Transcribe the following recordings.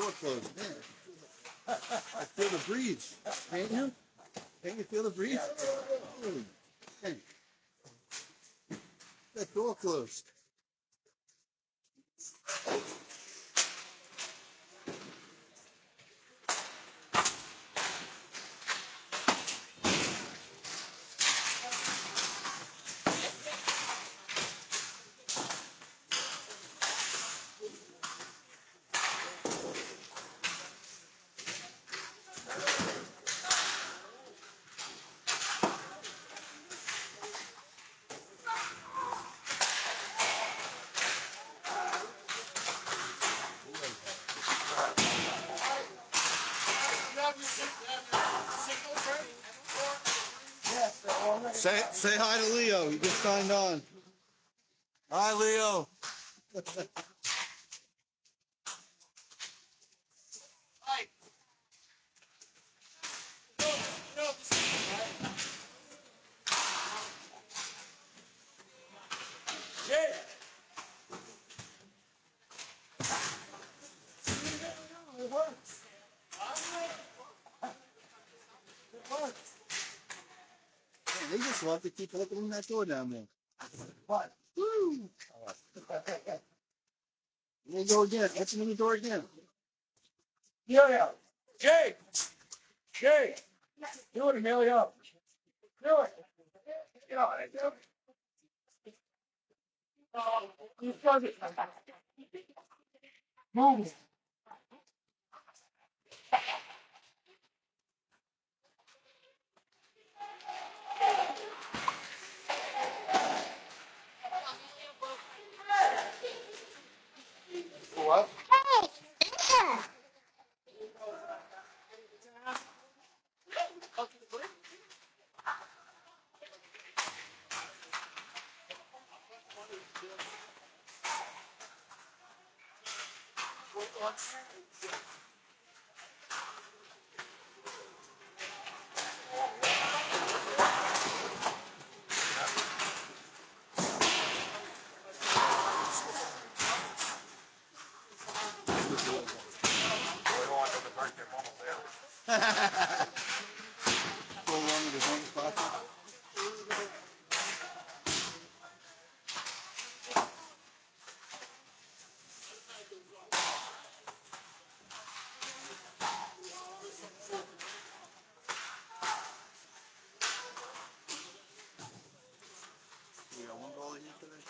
door closed. Man, I feel the breeze. Can't you? Can't you feel the breeze? Hey, that door closed. Say hi to Leo. He just signed on. Hi, Leo. Hi. Yeah. It works. It works. Man, they just love to keep opening that door down there. What? Woo! There you go again. Open the door again. Amelia. Jay. Jay. Do it, Amelia. Do it. You know what I do? You does it. Move it. What? Go along with his own spot. You got one goal in here today?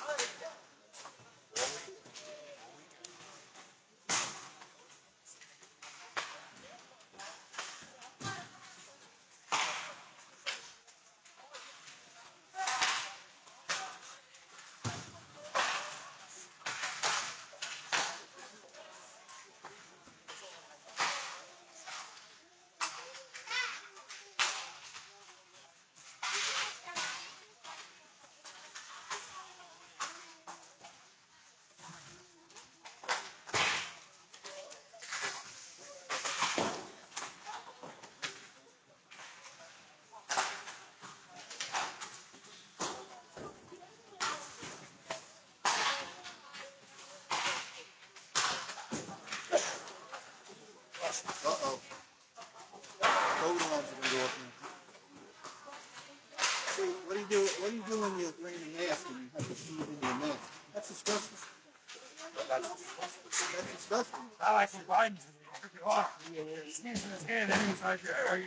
Uh-oh. Both alarms are going to go off now. See, what do you do? What do you do when you're wearing a mask and you have to shoot into your mask? That's disgusting. That's disgusting. I like some buttons. Sneeze in his hand and inside your hair.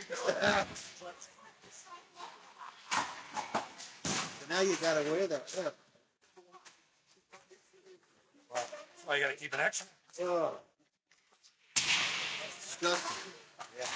So now you got to wear that. Yeah. That's why you got to keep an extra. Oh. Disgusting. Yeah.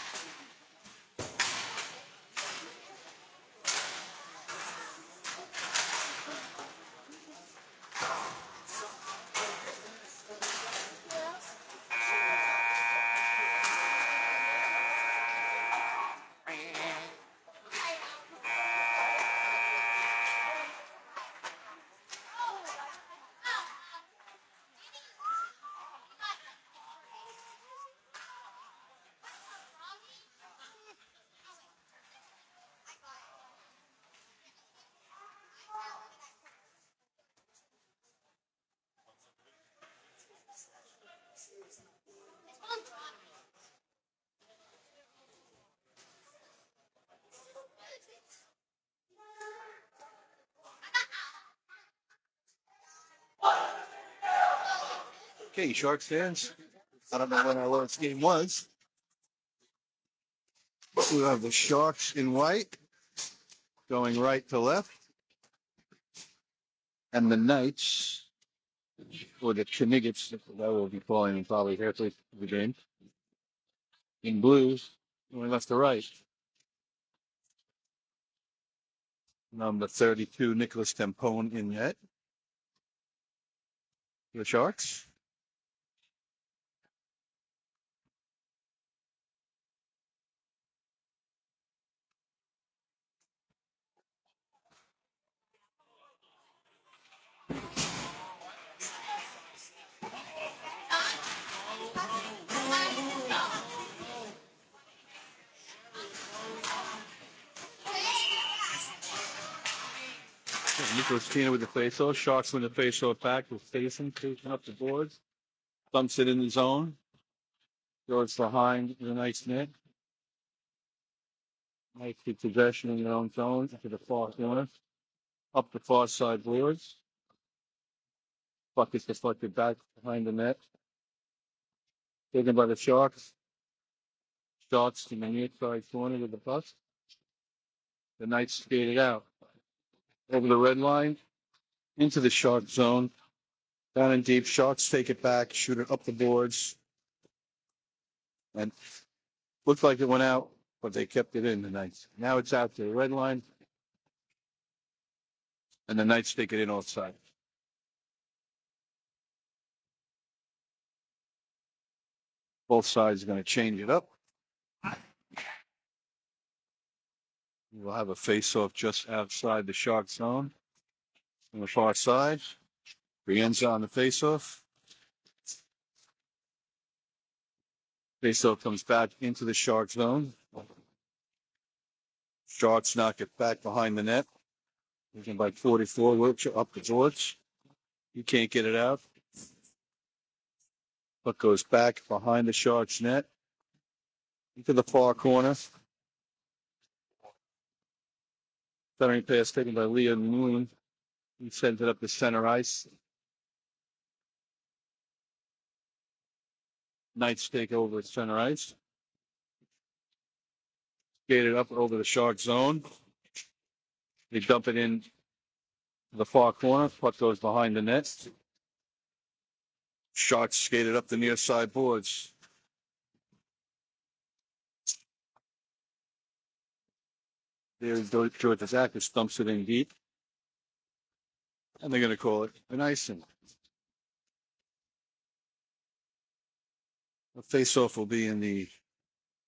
Okay, Sharks fans. I don't know when our last game was. We have the Sharks in white going right to left, and the Knights, or the Chenigets, that will be calling them probably halfway through the game, in blues, going left to right. Number 32, Nicholas Tempone in net. The Sharks. Nicholas Tina with the faceoff. Sharks win the faceoff back with Kasin taking up the boards. Dumps it in the zone. Goes behind the Knights net. Knights keep possession in their own zone to the far corner. Up the far side boards. Puck is deflected back behind the net. Taken by the Sharks. Sharks in the near side corner with the puck. The Knights skated out. Over the red line. Into the Shark zone. Down in deep. Sharks take it back. Shoot it up the boards. And looked like it went out, but they kept it in, the Knights. Now it's out to the red line. And the Knights take it in offside. Both sides are going to change it up. We'll have a face-off just outside the Shark zone. On the far side. Brienza on the face-off. Face-off comes back into the Shark zone. Sharks knock it back behind the net. Looking by 44, Wiltshire up the boards. You can't get it out. Puck goes back behind the Sharks net. Into the far corner. Centering pass taken by Leah Moon. He sends it up the center ice. Knights take over at center ice. Skated up over the Shark zone. They dump it in the far corner. Puck goes behind the net. Sharks skated up the near side boards. There's George Zachis dumps it in deep. And they're going to call it an icing. The face-off will be in the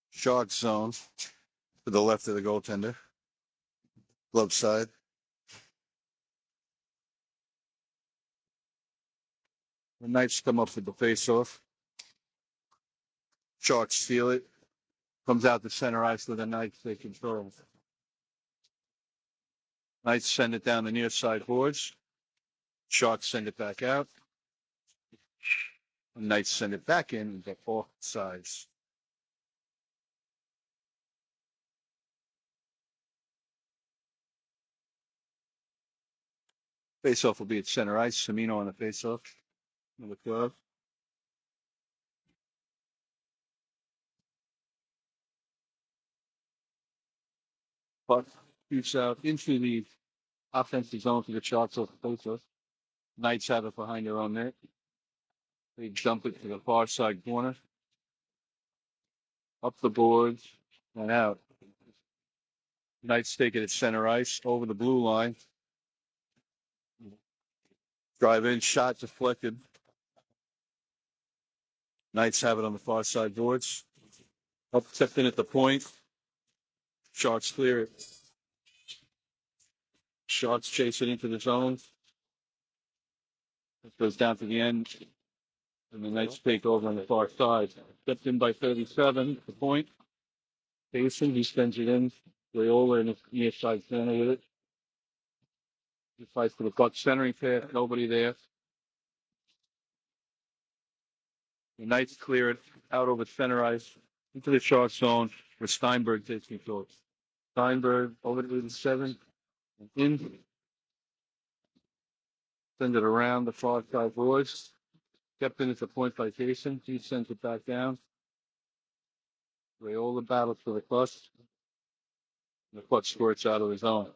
Shark zone to the left of the goaltender. Glove side. The Knights come up with the face-off. Sharks steal it. Comes out to center ice with the Knights they control. Knights send it down the near side boards. Sharks send it back out. The Knights send it back in the off sides. Face-off will be at center ice. Semino on the face-off. Number 12. Puck shoots out into the offensive zone for the Sharks off the face-off. Knights have it behind their own net. They dump it to the far side corner. Up the boards and out. Knights take it at center ice over the blue line. Drive in, shot deflected. Knights have it on the far side boards. Up tipped in at the point. Sharks clear it. Sharks chase it into the zone. It goes down to the end. And the Knights take over on the far side. Stepped in by 37, the point. Kasin, he spends it in. Rayola in the near side center with it. He fights for the puck, centering pass, nobody there. The Knights clear it out over center ice into the Shark zone where Steinberg takes control. Steinberg over to the 7 and in. Send it around the far side boards. Kept in at the point by Kasin. He sends it back down. Rayola battles for the clutch. The clutch squirts out of his own.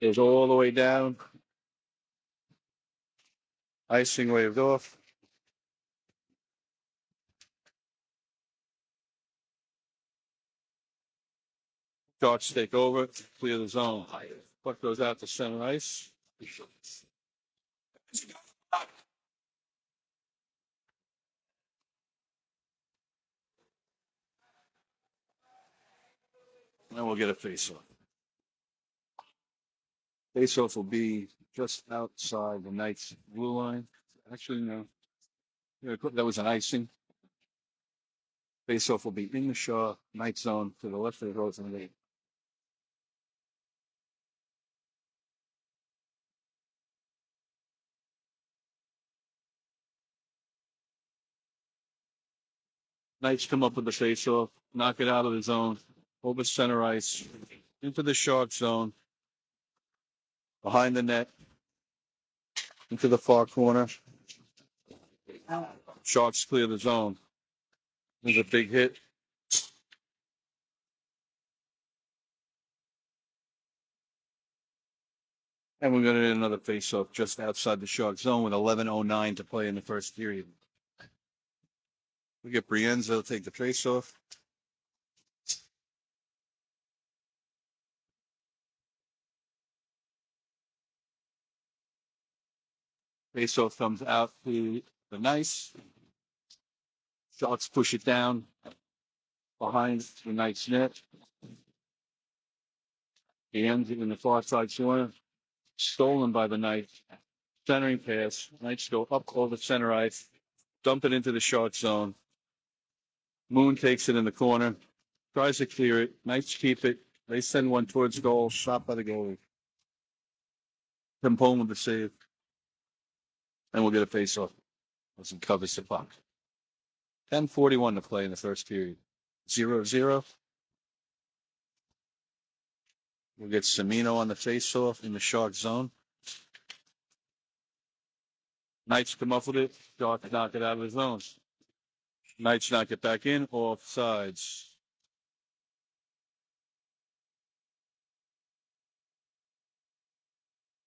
Goes all the way down. Icing waved off. Sharks take over, clear the zone. Puck goes out to center ice. And we'll get a face-off. Face-off will be just outside the Knights' blue line. Actually, no. That was an icing. Face-off will be in the Shaw Knight zone to the left of the Rosen League. Knights come up with the face-off, knock it out of the zone, over center ice, into the Shark zone, behind the net, into the far corner. Sharks clear the zone. There's a big hit. And we're going to get another face-off just outside the Shark zone with 11:09 to play in the first period. We get Brienza to take the face-off. Face-off comes out to the Knights. Sharks push it down behind the Knights net. He ends it in the far side corner. Stolen by the Knights. Centering pass. Knights go up over center ice. Dump it into the Shark zone. Moon takes it in the corner. Tries to clear it. Knights keep it. They send one towards goal. Shot by the goalie. Home with the save. And we'll get a face-off. Wilson covers the puck. 10:41 to play in the first period. 0-0. We'll get Semino on the face-off in the Shark zone. Knights come up with it. Sharks knock it out of the zone. Knights knock it back in. Off sides.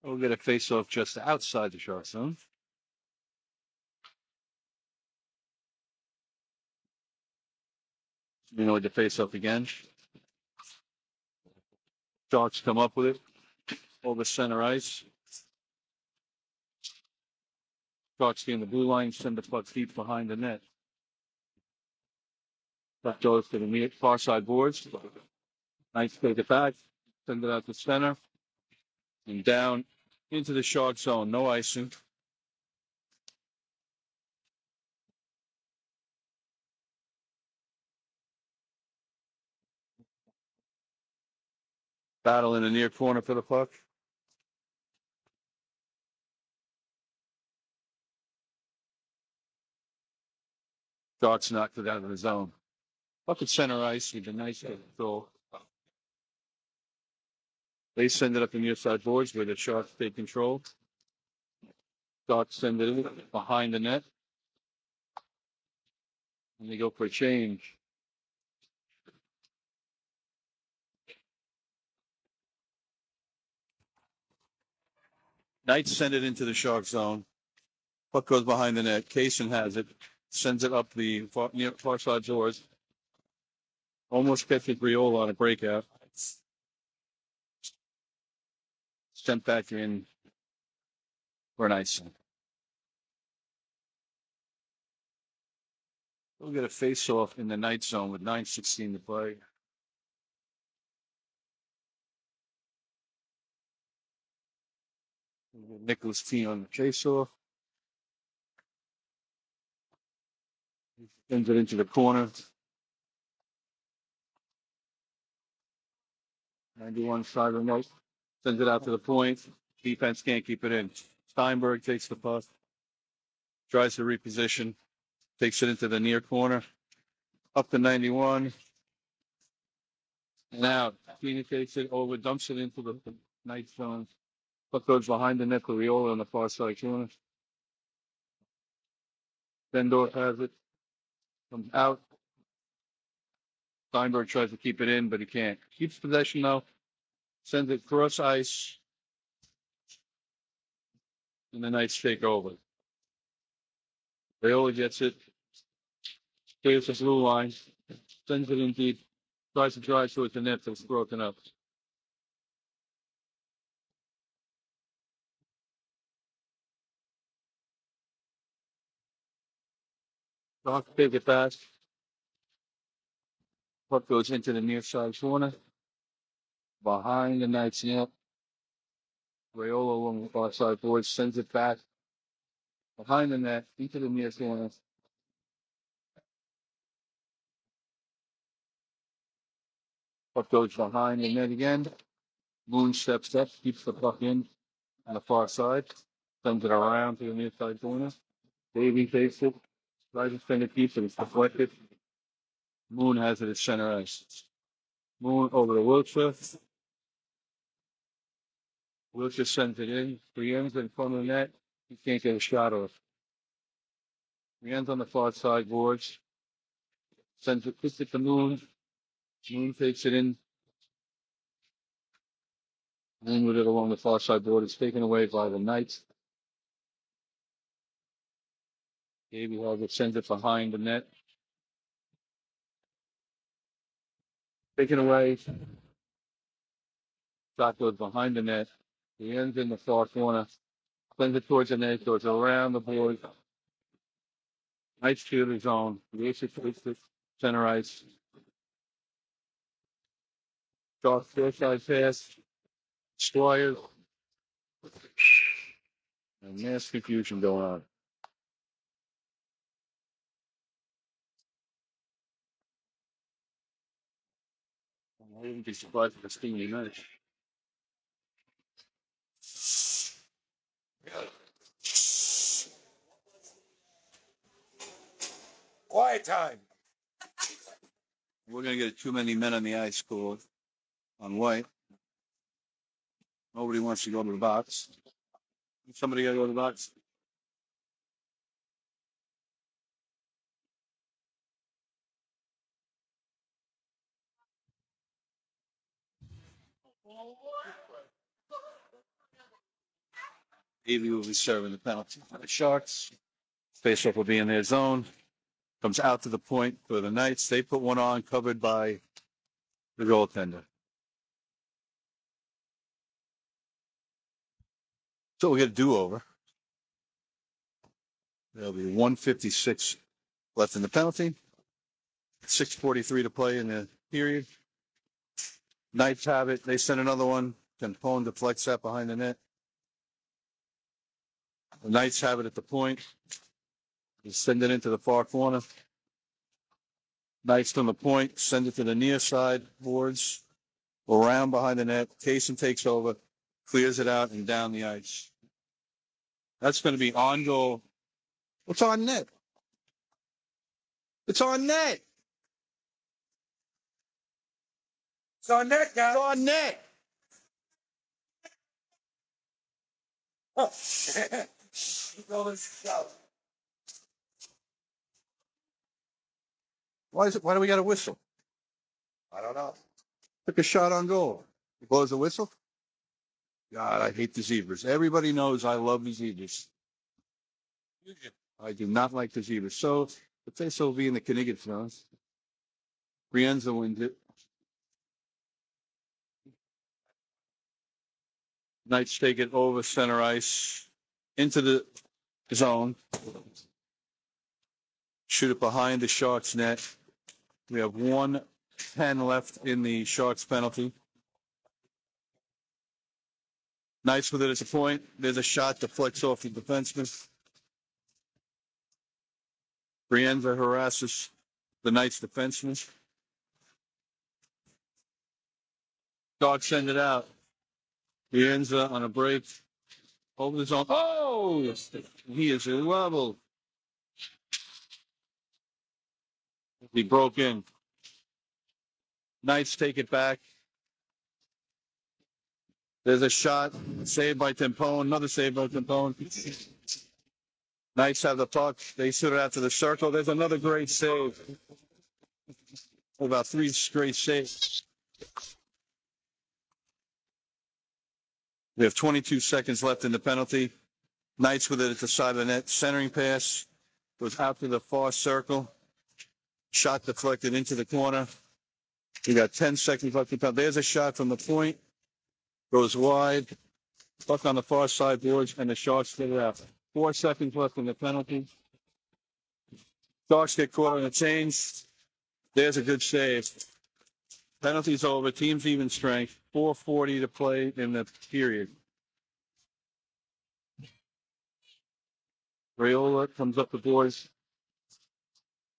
We'll get a face-off just outside the Shark zone. You know, with the face-off again. Sharks come up with it. Over center ice. Sharks in the blue line. Send the puck deep behind the net. That goes to the far side boards. Knights take it back. Send it out to center. And down into the Shark zone. No icing. Battle in the near corner for the puck. Sharks knocked it out of the zone. Puck at center ice with a nice goal. They send it up the near side boards where the Sharks take control. Sharks send it in behind the net. And they go for a change. Knights send it into the Shark zone. Puck goes behind the net. Kasin has it. Sends it up the far side doors. Almost catches Briola on a breakout. Sent back in for an icing. We'll get a face-off in the Knight zone with 9:16 to play. Nicholas T on the face-off. Sends it into the corner. 91 side remote. Sends it out to the point. Defense can't keep it in. Steinberg takes the puck. Tries to reposition. Takes it into the near corner. Up to 91. And out. Tina takes it over, dumps it into the Knight zone. Puck goes behind the net to Riola on the far side corner. Bendorf has it. Comes out. Steinberg tries to keep it in, but he can't. Keeps possession though. Sends it cross ice. And the Knights take over. Raiola gets it. Clears the blue line. Sends it in deep. Tries to drive towards the net, but it's broken up. Doc take it back. Puck goes into the near side corner. Behind the Knights net. Raiola along the far side board sends it back. Behind the net, into the near corner. Puck goes behind the net again. Moon steps up, keeps the puck in on the far side. Sends it around to the near side corner. Davey takes it. Tries to send it deep, but it's deflected. Moon has it at center ice. Moon over to Wiltshire. Wiltshire sends it in. Brienne's in front of the net. He can't get a shot off. Brienne's on the far side boards. Sends it, puts it to Moon. Moon takes it in. Moon with it along the far side board. It's taken away by the Knights. Davey has it, sends it behind the net. Taken away. Shot goes behind the net. The end's in the far corner. Sends it towards the net. Goes around the board. Nice field of zone. The ace takes it. Center ice. Shot short side pass. Squires. And mass confusion going on. I wouldn't be surprised if it's steamy minutes. Quiet time. We're going to get too many men on the ice scored on white. Nobody wants to go to the box. Somebody got to go to the box. Davey will be serving the penalty for the Sharks. Faceoff will be in their zone. Comes out to the point for the Knights. They put one on, covered by the goaltender. So we get a do-over. There'll be 1:56 left in the penalty. 6:43 to play in the period. Knights have it. They send another one. Tempone deflects that behind the net. The Knights have it at the point. They send it into the far corner. Knights from the point. Send it to the near side boards. Around behind the net. Kasin takes over. Clears it out and down the ice. That's going to be on goal. What's on net? It's on net. It's on net, guys. It's on net. Why do we got a whistle? I don't know. Took a shot on goal. He blows a whistle? God, I hate the Zebras. Everybody knows I love the Zebras. I do not like the Zebras. So the face will be in the Connecticut zones. Brienza wins it. Knights take it over center ice into the zone. Shoot it behind the Sharks net. We have 1:10 left in the Sharks penalty. Knights with it at a point. There's a shot that deflects off the defenseman. Brienza harasses the Knights defenseman. Sharks send it out. Brienza on a break. Over the zone. Oh! He is level. He broke in. Knights take it back. There's a shot. Saved by Tempone. Another save by Tempone. Knights have the puck. They shoot it out to the circle. There's another great save. About 3 straight saves. We have 22 seconds left in the penalty. Knights with it at the side of the net. Centering pass goes out to the far circle. Shot deflected into the corner. We got 10 seconds left in the penalty. There's a shot from the point. Goes wide. Puck on the far side boards, and the Sharks get it out. 4 seconds left in the penalty. Sharks get caught on a change. There's a good save. Penalty's over. Team's even strength. 4:40 to play in the period. Raiola comes up the boards.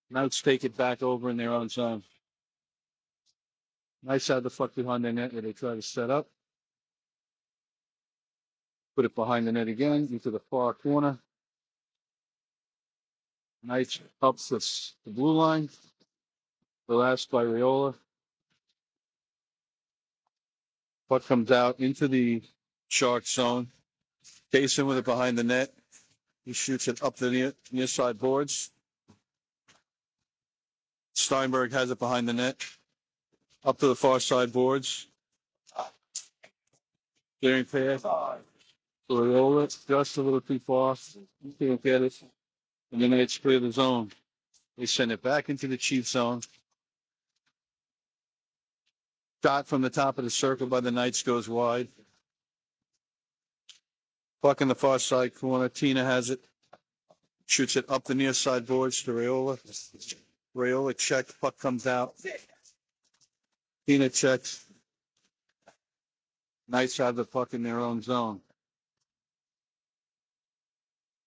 Knights take it back over in their own zone. Knights have the puck behind the net where they try to set up. Put it behind the net again into the far corner. Knights up the blue line. The last by Raiola. Puck comes out into the Shark zone. Kasin with it behind the net. He shoots it up the near side boards. Steinberg has it behind the net. Up to the far side boards. Clearing pass. Raiola, just a little too far. You can't get it. And then they clear the zone. They send it back into the Chief zone. Shot from the top of the circle by the Knights goes wide. Puck in the far side corner. Tina has it. Shoots it up the near side boards to Raiola. Raiola checks. Puck comes out. Tina checks. Knights have the puck in their own zone.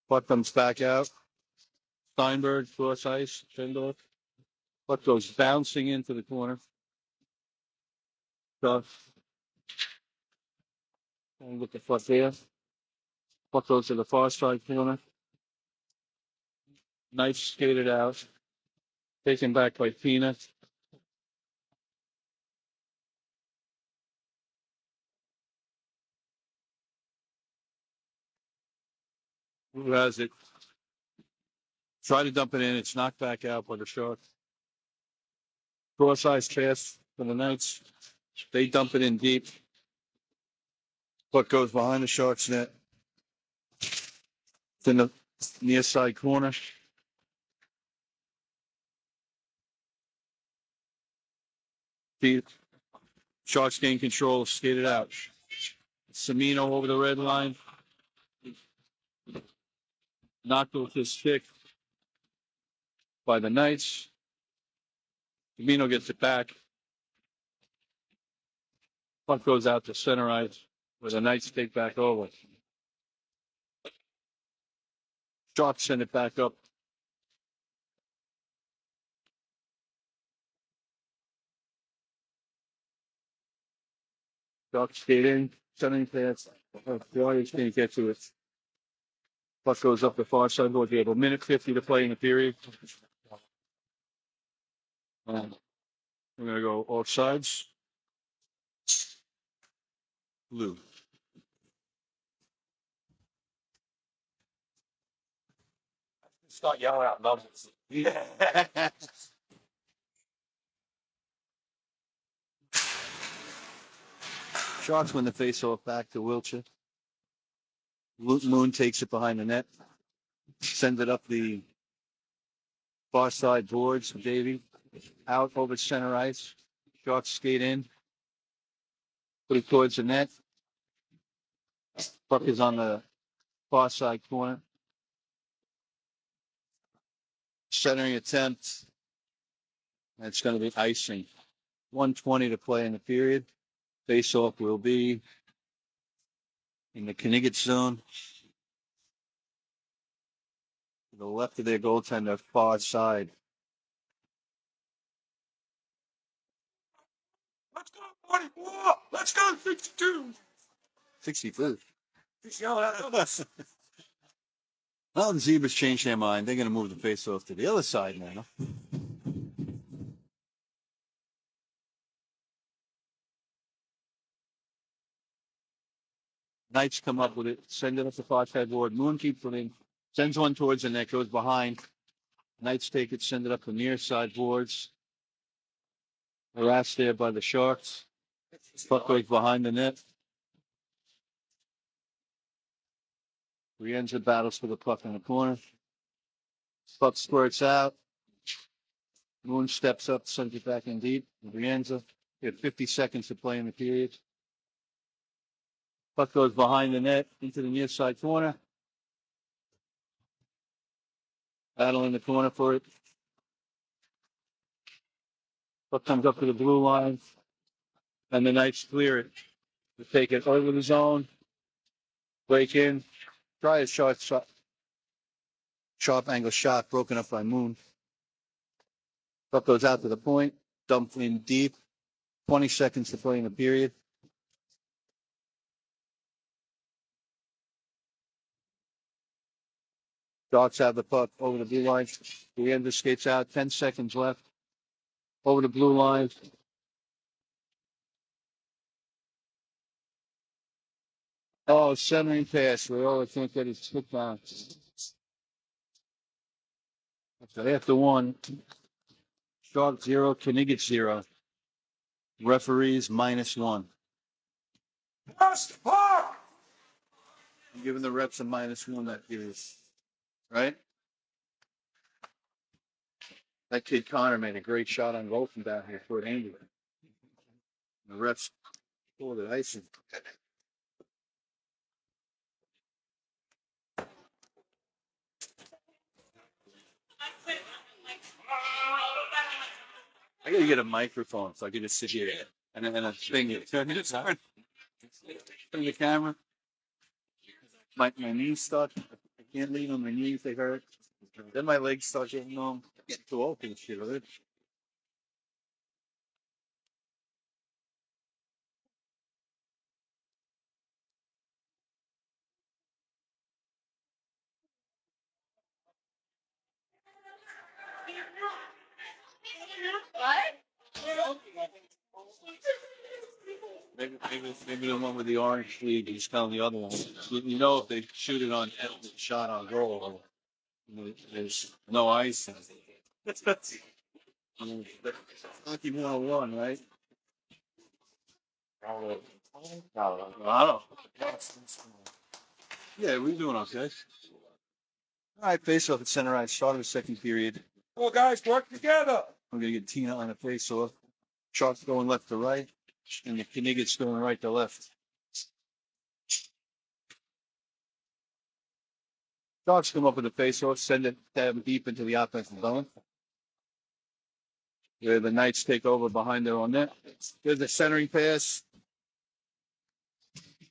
Puck comes back out. Steinberg, cross ice, Schindler. Puck goes bouncing into the corner. Tough. And get the puck there. Puck goes to the far side corner. Knights skated out. Taken back by Tina. Who has it? Try to dump it in. It's knocked back out by the Sharks. Cross ice pass for the Knights. They dump it in deep. Puck goes behind the Sharks net. It's in the near side corner. The Sharks gain control, skated out. Semino over the red line. Knocked off his stick by the Knights. Semino gets it back. Puck goes out to center ice where the Knights take back over. Sharks send it back up. Sharks skate in, centering pass. Warriors can't get to it. Puck goes up the far side board. We have 1:50 to play in the period. We're going to go off sides. Blue. Start yelling out numbers. Sharks win the faceoff back to Wiltshire. Moon takes it behind the net. Sends it up the far side boards. Davey out over center ice. Sharks skate in. Put it towards the net. Puck is on the far side corner. Centering attempt. That's going to be icing. 1:20 to play in the period. Faceoff will be in the Knigget zone. To the left of their goaltender, far side. Let's go, 44. Let's go, 62. 62. Just yelling out numbers. Well, the Zebras changed their mind. They're going to move the faceoff to the other side now. Knights come up with it, send it up the far side board. Moon keeps it in, Sends one towards the net, goes behind. Knights take it, send it up the near side boards. Harassed there by the Sharks. Puck goes behind the net. Rienza battles for the puck in the corner. Puck squirts out. Moon steps up, sends it back in deep. Rienza, he had 50 seconds to play in the period. Puck goes behind the net into the near side corner. Battle in the corner for it. Puck comes up to the blue line. And the Knights clear it. They take it over the zone. Break in. Try a sharp angle shot broken up by Moon. Puck goes out to the point. Dumped in deep. 20 seconds to play in the period. Sharks have the puck over the blue line. Rienza skates out. 10 seconds left. Over the blue line. Oh, centering pass. Raiola can't get his stick down. So after one, Shark 0, Kniggets 0. Referees -1. Pass the puck! I'm giving the refs a -1 that period. Right? That kid Connor made a great shot on goal from down here for it anyway. The refs pulled it icing. I gotta get a microphone so I can just sit here and a thing. Turn the camera. My knees stuck. I can't lean on my knees, they hurt. Then my legs start getting numb. I'm getting too old for this shit, right? Maybe the one with the orange sleeve is telling the other one. You know, if they shoot it on shot on goal, there's no ice. Hockey 101, right? I don't know. Yeah, we're doing okay. All right, face off at center ice. Start of the second period. Well, guys, work together. I'm going to get Tina on the face off. Sharks going left to right, and the Kniggets going right to left. Sharks come up with the face off, send it deep into the offensive zone. Where the Knights take over behind their own net. There's a centering pass.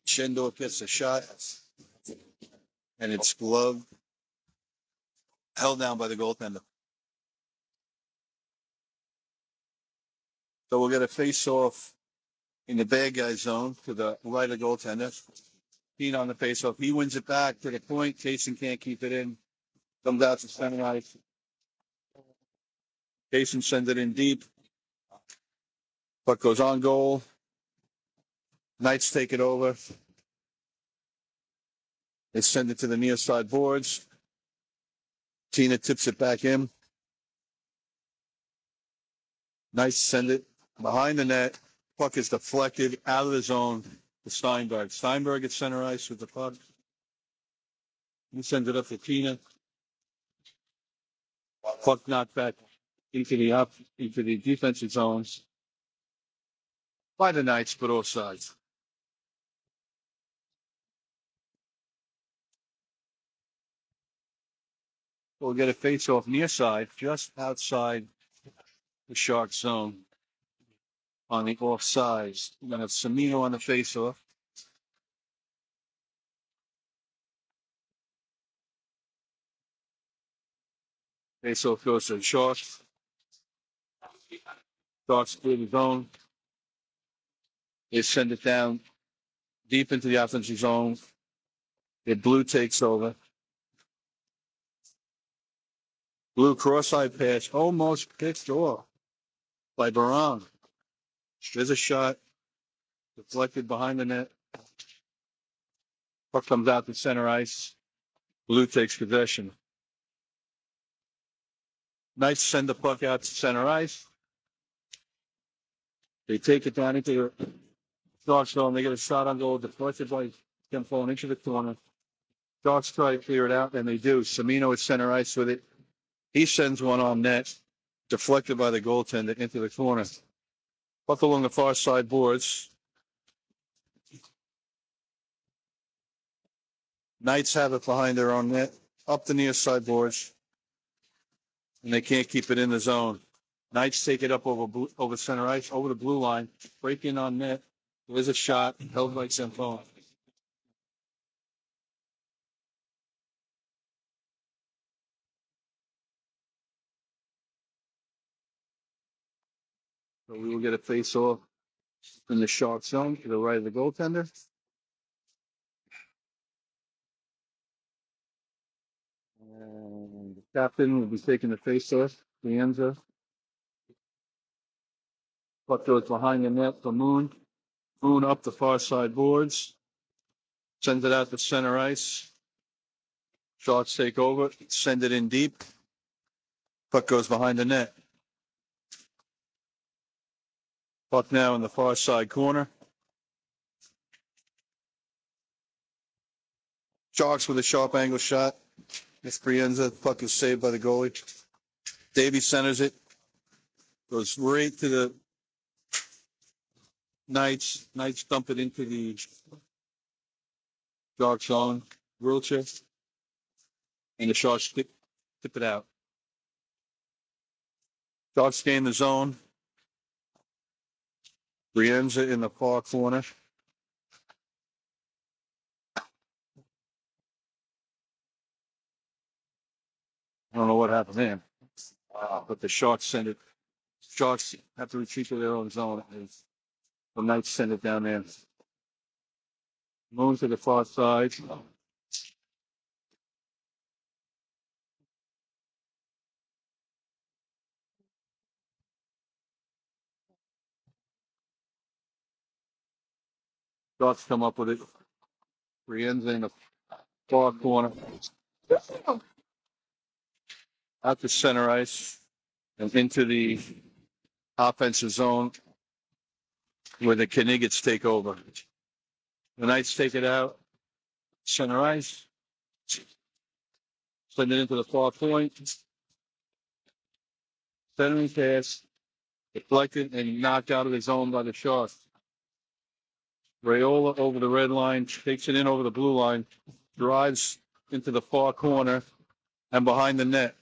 Shendor gets a shot, and it's gloved, held down by the goaltender. So we'll get a face-off in the bad guy zone to the right of the goaltender. Pete on the face-off. He wins it back to the point. Kasin can't keep it in. Comes out to center ice. Kasin sends it in deep. Puck goes on goal. Knights take it over. They send it to the near side boards. Tina tips it back in. Knights send it behind the net. Puck is deflected out of the zone to Steinberg. Steinberg at center ice with the puck. He sends it up to Tina. Puck knocked back into the defensive zones by the Knights, but offsides. We'll get a face-off near side, just outside the Shark zone on the offsides. We're going to have Semino on the face-off. Face-off goes to the Sharks. Sharks clear the zone. They send it down deep into the offensive zone. The blue takes over. Blue cross-side pass, almost pitched off by Baran. There's a shot, deflected behind the net. Puck comes out to center ice. Blue takes possession. Knights send the puck out to center ice. They take it down into the Sharks zone. They get a shot on goal, deflected by them falling into the corner. Sharks try to clear it out, and they do. Semino at center ice with it. He sends one on net, deflected by the goaltender into the corner. Puck along the far side boards. Knights have it behind their own net, up the near side boards, and they can't keep it in the zone. Knights take it up over center ice, over the blue line, break in on net. There's a shot, held by Semino. So we will get a face-off in the Shark zone to the right of the goaltender. And the captain will be taking the face-off, Brienza. Puck goes behind the net for Moon. Moon up the far side boards. Sends it out to center ice. Sharks take over, send it in deep. Puck goes behind the net. Puck now in the far side corner. Sharks with a sharp angle shot. It's Brienza. Puck is saved by the goalie. Davey centers it. Goes right to the Knights. Knights dump it into the Sharks zone. Wheelchair. And the Sharks tip it out. Sharks gain the zone. Brienza in the far corner. I don't know what happened there. But the Sharks send it. Sharks have to retreat to their own zone. The Knights send it down there. Moon to the far side. Sharks come up with it. Brienza in the far corner. Out to center ice and into the offensive zone where the Knights take over. The Knights take it out, center ice, send it into the far point, centering pass, deflected and knocked out of the zone by the Sharks. Raiola over the red line, takes it in over the blue line, drives into the far corner and behind the net.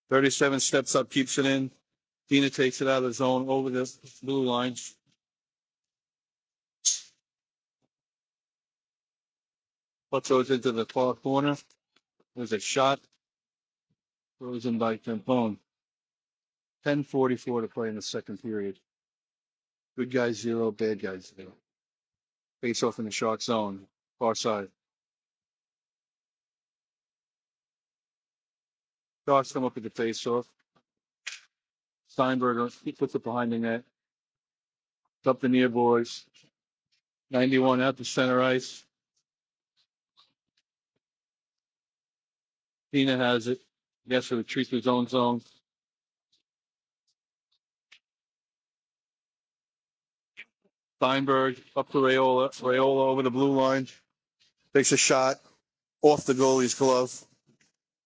37 steps up, keeps it in. Tina takes it out of the zone over the blue line. Puck goes into the far corner. There's a shot. Frozen by Tampone. 10:44 to play in the second period. Good guys 0, bad guys 0. Face off in the Shark zone, far side. Sharks come up with the face off. Steinberger, he puts it behind the net. It's up the near boards. 91 out to center ice. Tina has it. Yes, for the retreat to his own zone. Steinberg up to Raiola. Raiola over the blue line. Takes a shot off the goalie's glove.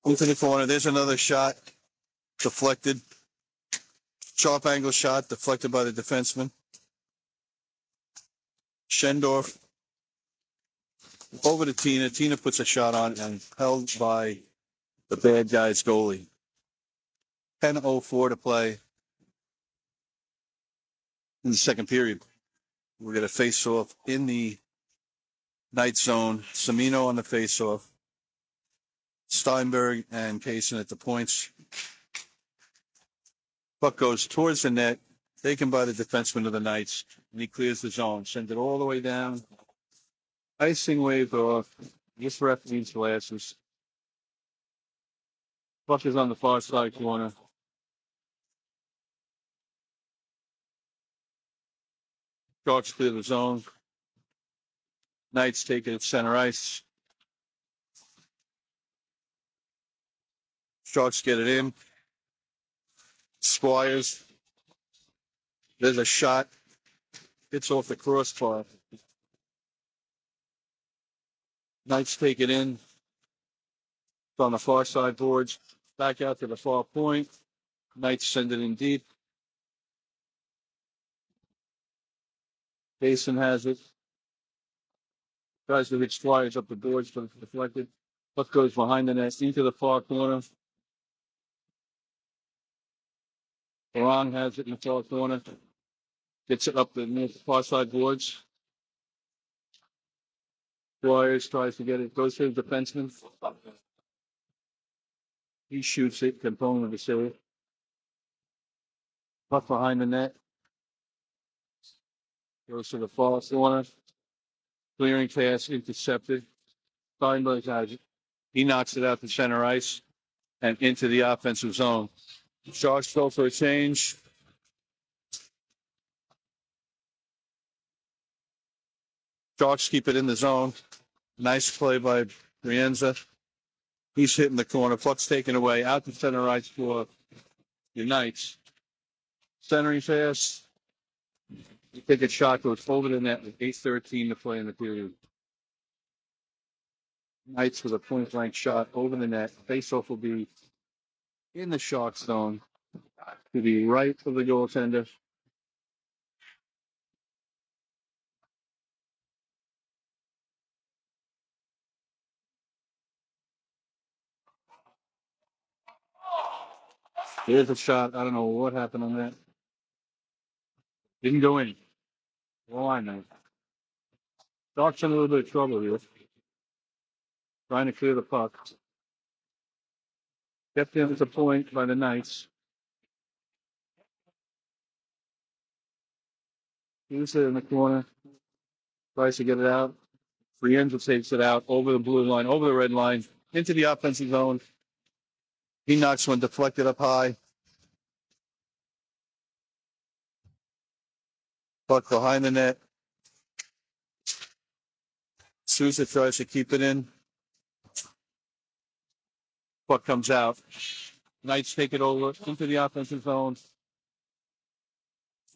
Into the corner. There's another shot. Deflected. Sharp angle shot. Deflected by the defenseman. Schendorf. Over to Tina. Tina puts a shot on and held by the bad guy's goalie. 10:04 to play in the second period. We're going to face off in the Knight zone. Semino on the face off. Steinberg and Kasin at the points. Puck goes towards the net, taken by the defenseman of the Knights, and he clears the zone. Sends it all the way down. Icing wave off. This ref needs glasses. Puck is on the far side corner. Sharks clear the zone. Knights take it at center ice. Sharks get it in. Squires. There's a shot. Hits off the crossbar. Knights take it in. It's on the far side boards. Back out to the far point. Knights send it in deep. Kasin has it. Tries to hit Squires up the boards, but it's deflected. Puck goes behind the net into the far corner. Barang has it in the far corner. Gets it up the far side boards. Squires tries to get it. Goes to the defenseman. He shoots it. Component of the save. Puck behind the net. Goes to the far corner. Clearing pass intercepted. Steinberg has it. He knocks it out to center ice and into the offensive zone. Sharks go for a change. Sharks keep it in the zone. Nice play by Brienza. He's hitting the corner. Puck's taken away. Out to center ice for the Knights. Centering pass. You take a shot, goes over the net with 8:13 to play in the period. Knights with a point-blank shot over the net. Face-off will be in the Sharks zone to the right of the goaltender. Here's a shot. I don't know what happened on that. Didn't go in. Well, I know. Sharks in a little bit of trouble here. Trying to clear the puck. Kept in at the point by the Knights. He's in the corner. Tries to get it out. Brienza takes it out over the blue line, over the red line, into the offensive zone. He knocks one deflected up high. Puck behind the net. Sousa tries to keep it in. Puck comes out. Knights take it over into the offensive zone.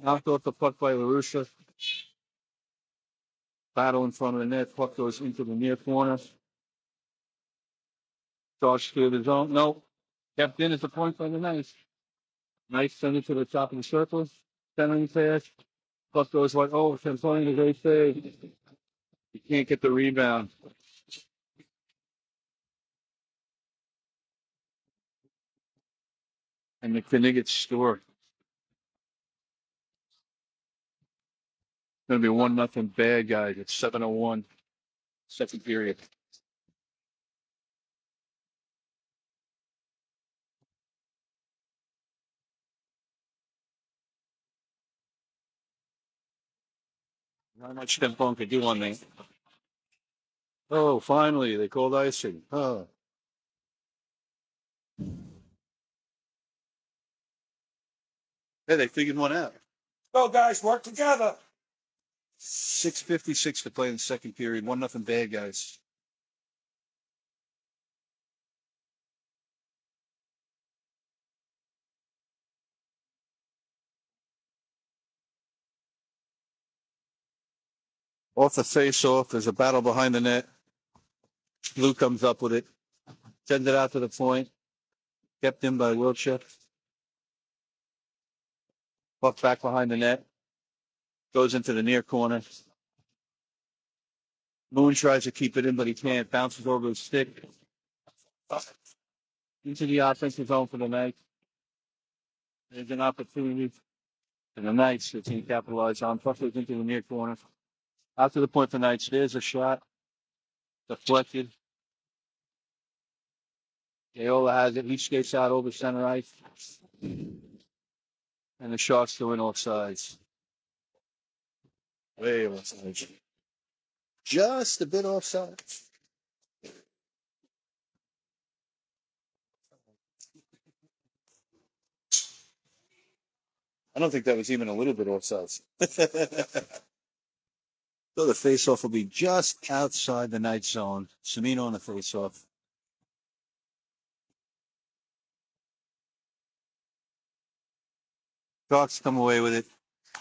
Knocked off the puck by LaRusha. Battle in front of the net. Puck goes into the near corner. Starts through the zone. No. Kept in at the point by the Knights. Knights send it to the top of the circle. Centering pass. Puck goes like, oh, Camponi is great save. You can't get the rebound. And the Kniggets score. It's going to be 1-0 bad guys. It's 7:01, second period. Not much Tempone could do on me. Oh, finally, they called icing. Oh. Hey, they figured one out. Go, guys, work together. 6:56 to play in the second period. 1-0 bad guys. Off the face-off, there's a battle behind the net. Blue comes up with it. Sends it out to the point. Kept in by Wiltshire. Puck back behind the net. Goes into the near corner. Moon tries to keep it in, but he can't. Bounces over his stick. Into the offensive zone for the Knights. There's an opportunity for the Knights to team capitalize on. Puck goes into the near corner. Out to the point for Knights. There's a shot. Deflected. Aola has it. He skates out over center ice. And the Sharks go in offsides. Way offsides. Just a bit offside. I don't think that was even a little bit offsides. So the face-off will be just outside the night zone. Semino on the face-off. Sharks come away with it.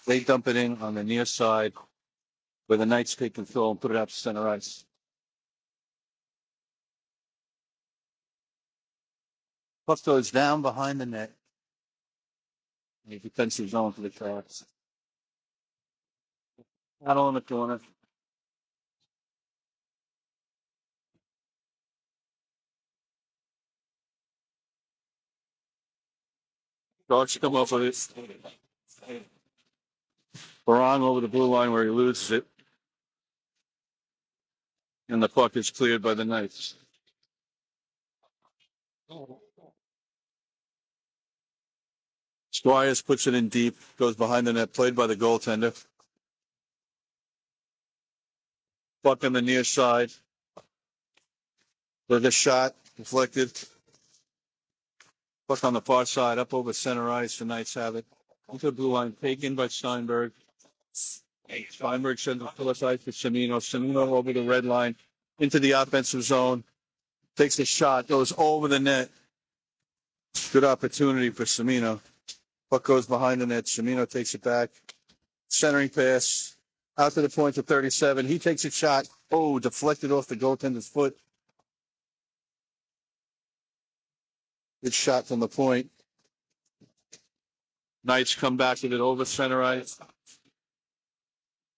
They dump it in on the near side where the Knights take control and put it out to center ice. Puck goes down behind the net. A defensive zone for the Sharks. Out on the corner. Sharks come up with it. Barong over the blue line where he loses it. And the puck is cleared by the Knights. Squires puts it in deep, goes behind the net, played by the goaltender. Puck on the near side. With a shot deflected. Puck on the far side, up over center ice. The Knights have it. Into the blue line, taken by Steinberg. Steinberg sends it to the side for Semino. Semino over the red line, into the offensive zone. Takes a shot, goes over the net. Good opportunity for Semino. Puck goes behind the net. Semino takes it back. Centering pass. Out to the point of 37. He takes a shot. Oh, deflected off the goaltender's foot. Good shot from the point. Knights come back with it over center ice.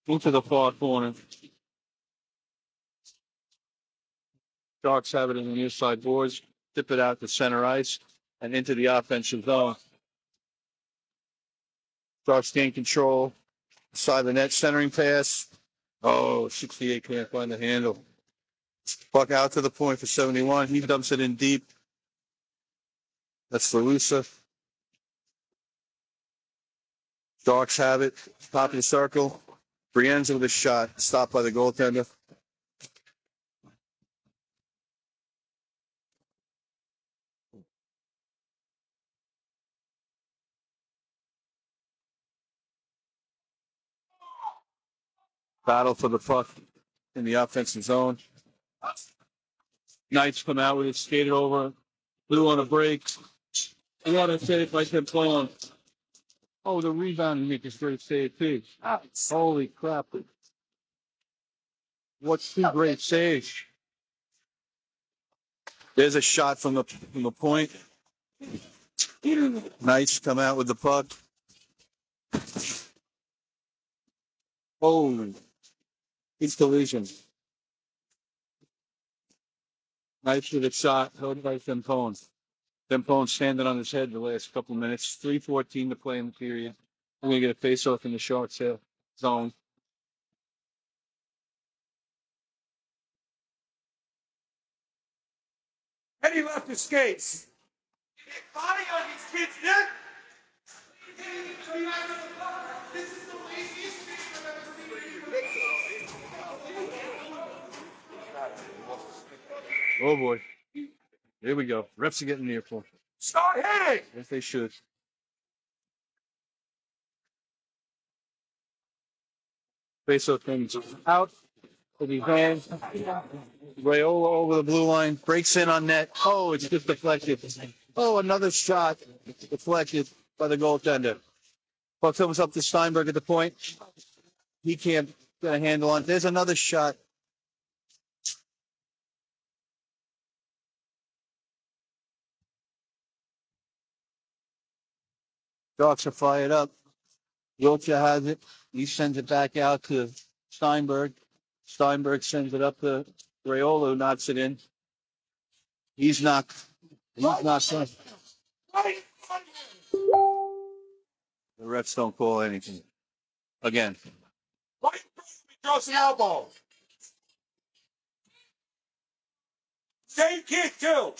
Into the far corner. Sharks have it in the near side boards. Tip it out to center ice and into the offensive zone. Sharks gain control. Side of the net, centering pass. Oh, 68 can't find the handle. Puck out to the point for 71. He dumps it in deep. That's LaRussa. Sharks have it. Top of the circle. Brienza with a shot. Stopped by the goaltender. Battle for the puck in the offensive zone. Knights come out with it, skated over. Blue on a break. And what a save by Tim Plone. Oh, the rebound make a great save too. Holy crap. What two great saves. There's a shot from the point. Knights come out with the puck. Oh, it's collision. Knights with a shot held by Fempone. Fempone standing on his head the last couple of minutes. 3:14 to play in the period. We're going to get a face-off in the Sharks zone. And he left his skates. Get body on these kids, Nick. This is the laziest thing I've ever seen. Oh boy. Here we go. Refs are getting near for. Start hitting. Yes, they should. Face-off comes out with his hands. Rayola over the blue line. Breaks in on net. Oh, it's just deflected. Oh, another shot deflected by the goaltender. Puck comes up to Steinberg at the point. He can't get a handle on it. There's another shot. Sharks are fired up. Wiltshire has it. He sends it back out to Steinberg. Steinberg sends it up to Rayola, who knocks it in. He's knocked. He's knocked in. The refs don't call anything. Again. Right, throws an elbow. Same kid too.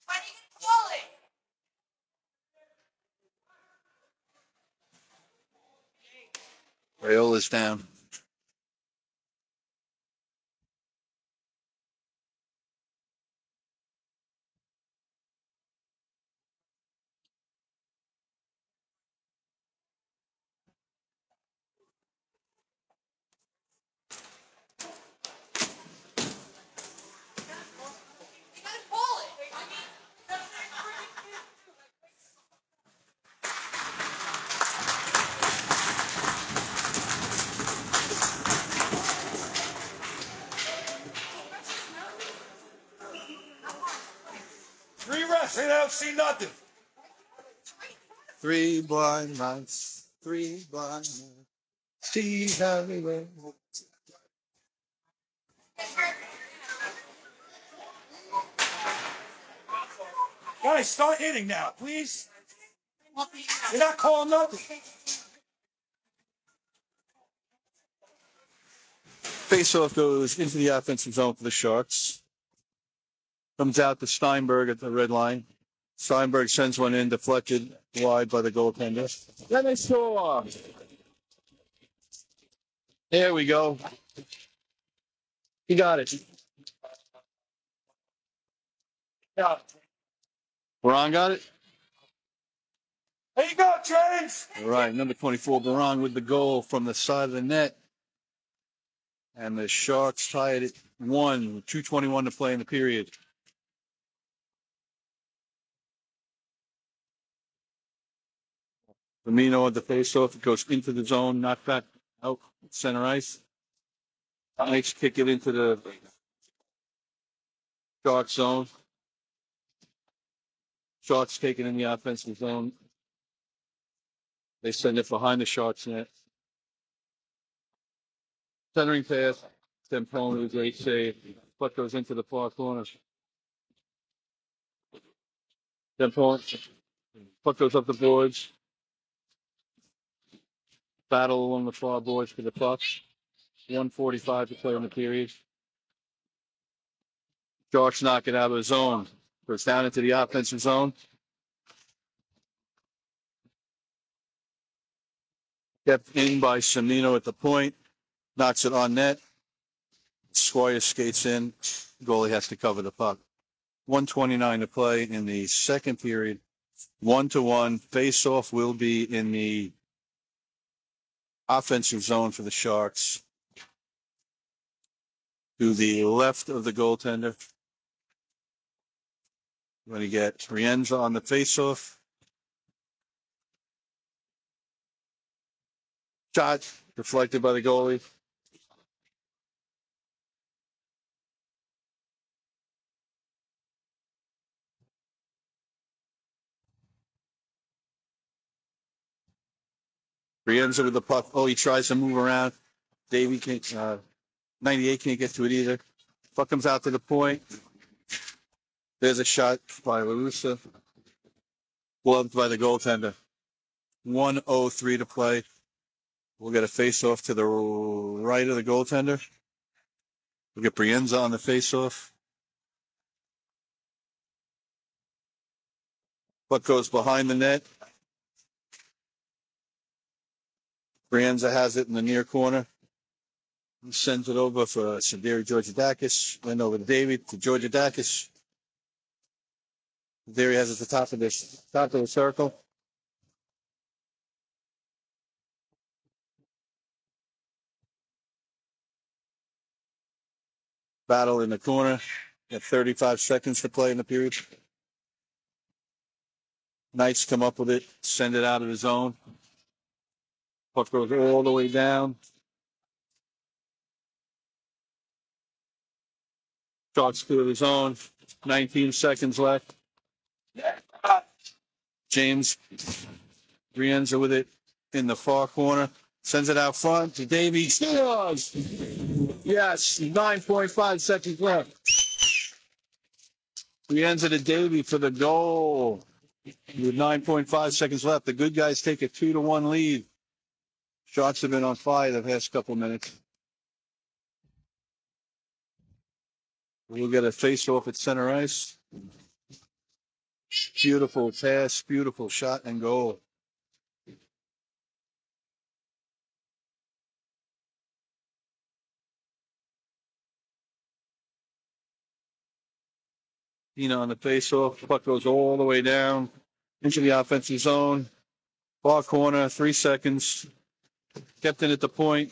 Why do you call it? Rayola's down. They don't see nothing. 3 blind mice, 3 blind mice. See how they went. Guys, start hitting now, please. You're not calling nothing. Faceoff goes into the offensive zone for the Sharks. Comes out to Steinberg at the red line. Steinberg sends one in, deflected wide by the goaltender. Then they score. There we go. He got it. Yeah. Barong got it? There you go, James. All right, number 24, Barong with the goal from the side of the net. And the Sharks tied it 1, 2:21 to play in the period. Firmino at the faceoff. It goes into the zone, knocked back out center ice. Nice kick it into the Sharks zone. Sharks taking in the offensive zone. They send it behind the Sharks net. Centering pass. Dempone with a great save. Puck goes into the far corner. Dempone. Puck goes up the boards. Battle along the far boards for the puck. 1:45 to play in the period. Sharks knock it out of the zone. Goes down into the offensive zone. Kept in by Semino at the point. Knocks it on net. Squire skates in. Goalie has to cover the puck. 1:29 to play in the second period. 1-1. Face-off will be in the offensive zone for the Sharks. To the left of the goaltender. We're going to get Rienza on the face-off. Shot deflected by the goalie. Rienza with the puck. Oh, he tries to move around. Davey can't. 98 can't get to it either. Puck comes out to the point. There's a shot by LaRussa. Gloved by the goaltender. 1:03 to play. We'll get a face-off to the right of the goaltender. We'll get Brienza on the face-off. Puck goes behind the net. Brienza has it in the near corner. He sends it over for Sadiri Georgiadakis. Then over to David to Georgiadakis. There he has it at the top of the circle. Battle in the corner. Got 35 seconds to play in the period. Knights come up with it, send it out of the zone. Puck goes all the way down. Sharks clear the zone. 19 seconds left. James Brienza with it in the far corner. Sends it out front to Davey. Scores! Yes, 9.5 seconds left. Brienza to Davey for the goal. With 9.5 seconds left. The good guys take a 2-1 lead. Sharks have been on fire the past couple minutes. We'll get a face-off at center ice. Beautiful pass, beautiful shot and goal. On the face-off. Puck goes all the way down into the offensive zone. Far corner, 3 seconds. Kept in at the point.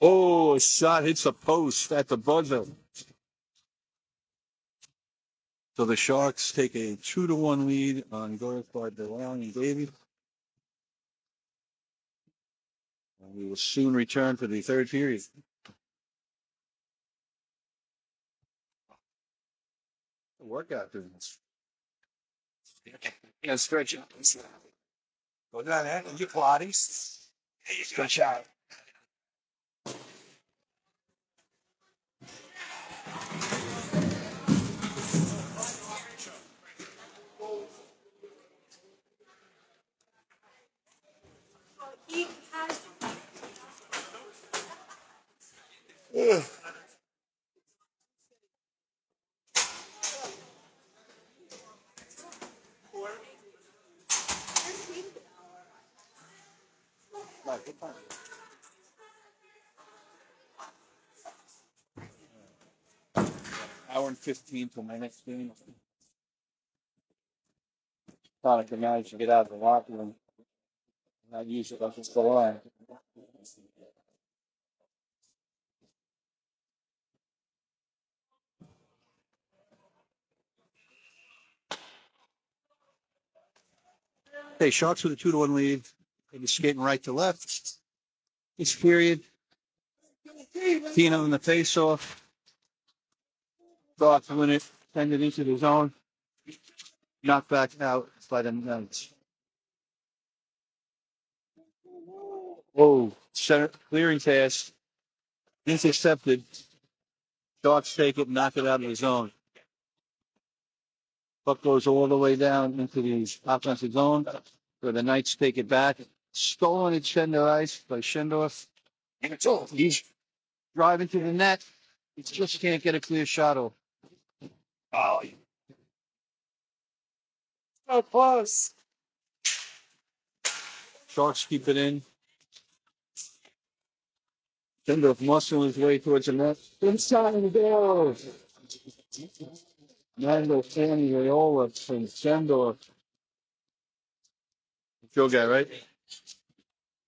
Oh, a shot hits a post at the buzzer. So the Sharks take a 2-1 lead on goals by DeLong and Davey. And we will soon return for the third period. Workout doing this. Yeah, stretch out. Go down there and do Pilates. Stretch out. Ugh. Hour and 15 till my next game. Thought I could manage to get out of the locker room. Not use it up the line. Okay, Sharks with a 2-1 lead. Maybe skating right to left. Each period. Tino in the face-off. Thought to win it. Send it into the zone. Knocked back out by the Knights. Whoa. Center, clearing pass. Intercepted. Sharks take it, knock it out of the zone. Puck goes all the way down into the offensive zone where the Knights take it back. Stolen at Shender Ice by Schendorf. He's driving to the net. He just can't get a clear shot off. Oh, so close. Sharks keep it in. Schendorf muscling his way towards the net. Inside the goal. Nando Fanny Rayola from Schendorf. Joe guy, right?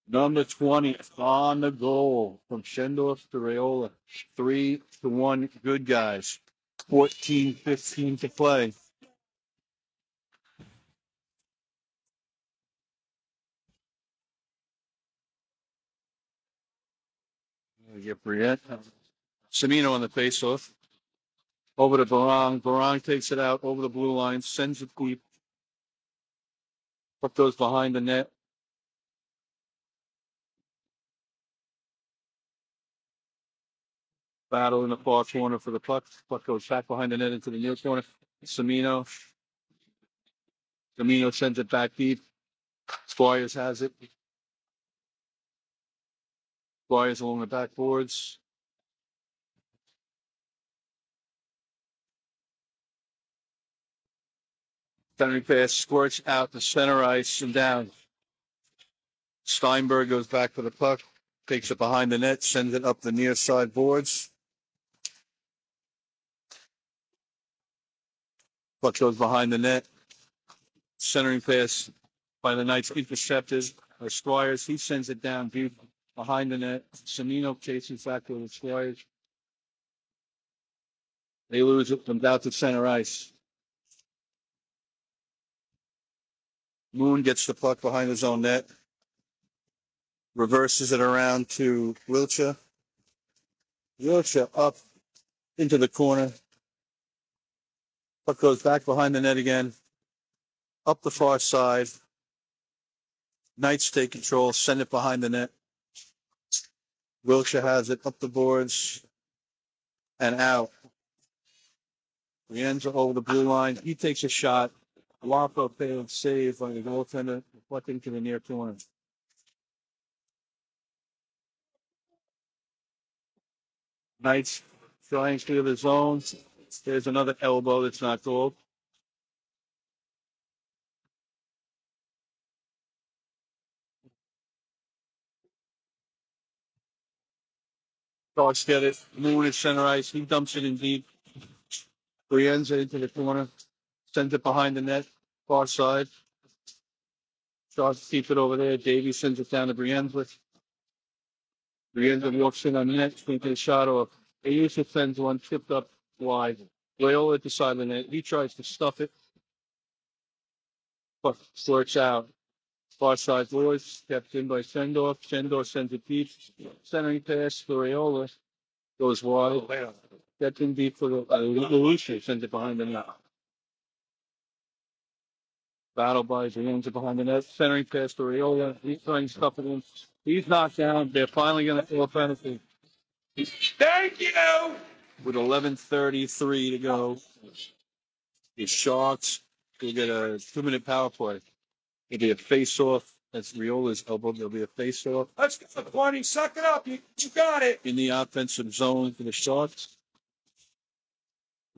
Number 20 on the goal from Schendorf to Rayola. 3-1 good guys. 14-15 to play. Get Briette. Semino on the faceoff. Over to Barang. Barang takes it out over the blue line, sends it deep. Puck goes behind the net. Battle in the far corner for the puck. Puck goes back behind the net into the near corner. Semino. Semino sends it back deep. Squires has it. Squires along the backboards. Centering pass squirts out to center ice and down. Steinberg goes back for the puck, takes it behind the net, sends it up the near side boards. Puck goes behind the net. Centering pass by the Knights intercepted. Squires, he sends it down deep behind the net. Semino chases back to the Squires. They lose it, comes out to center ice. Moon gets the puck behind his own net. Reverses it around to Wiltshire. Wiltshire up into the corner. Puck goes back behind the net again. Up the far side. Knights take control, send it behind the net. Wiltshire has it up the boards and out. Rienza over the blue line. He takes a shot. Wapo failed save on the goaltender, reflecting to the near corner. Knights trying to clear the zone. There's another elbow that's not goal. Dogs get it. Moon is center ice. He dumps it in deep. Rienza into the corner. Sends it behind the net. Far side. Sharks keep it over there. Davies sends it down to Brienza. Brienza walks in on the net. Thinking a shot off. Ayusa sends one tipped up wide. Loyola at the side of the net. He tries to stuff it. But works out. Far side boards. Kept in by Sendorf. Sendorf sends it deep. Centering pass for Rayola. Goes wide. Kept in deep for the Lucia. Sends it behind the net. Battle by James behind the net. Centering pass to Riola. He's trying to stuff it in. He's knocked down. They're finally going to throw a penalty. Thank you. With 11:33 to go, the Sharks will get a 2-minute power play. It'll be a face-off. That's Riola's elbow. There'll be a face-off. Let's go, 20. Suck it up. You got it. In the offensive zone for the Sharks.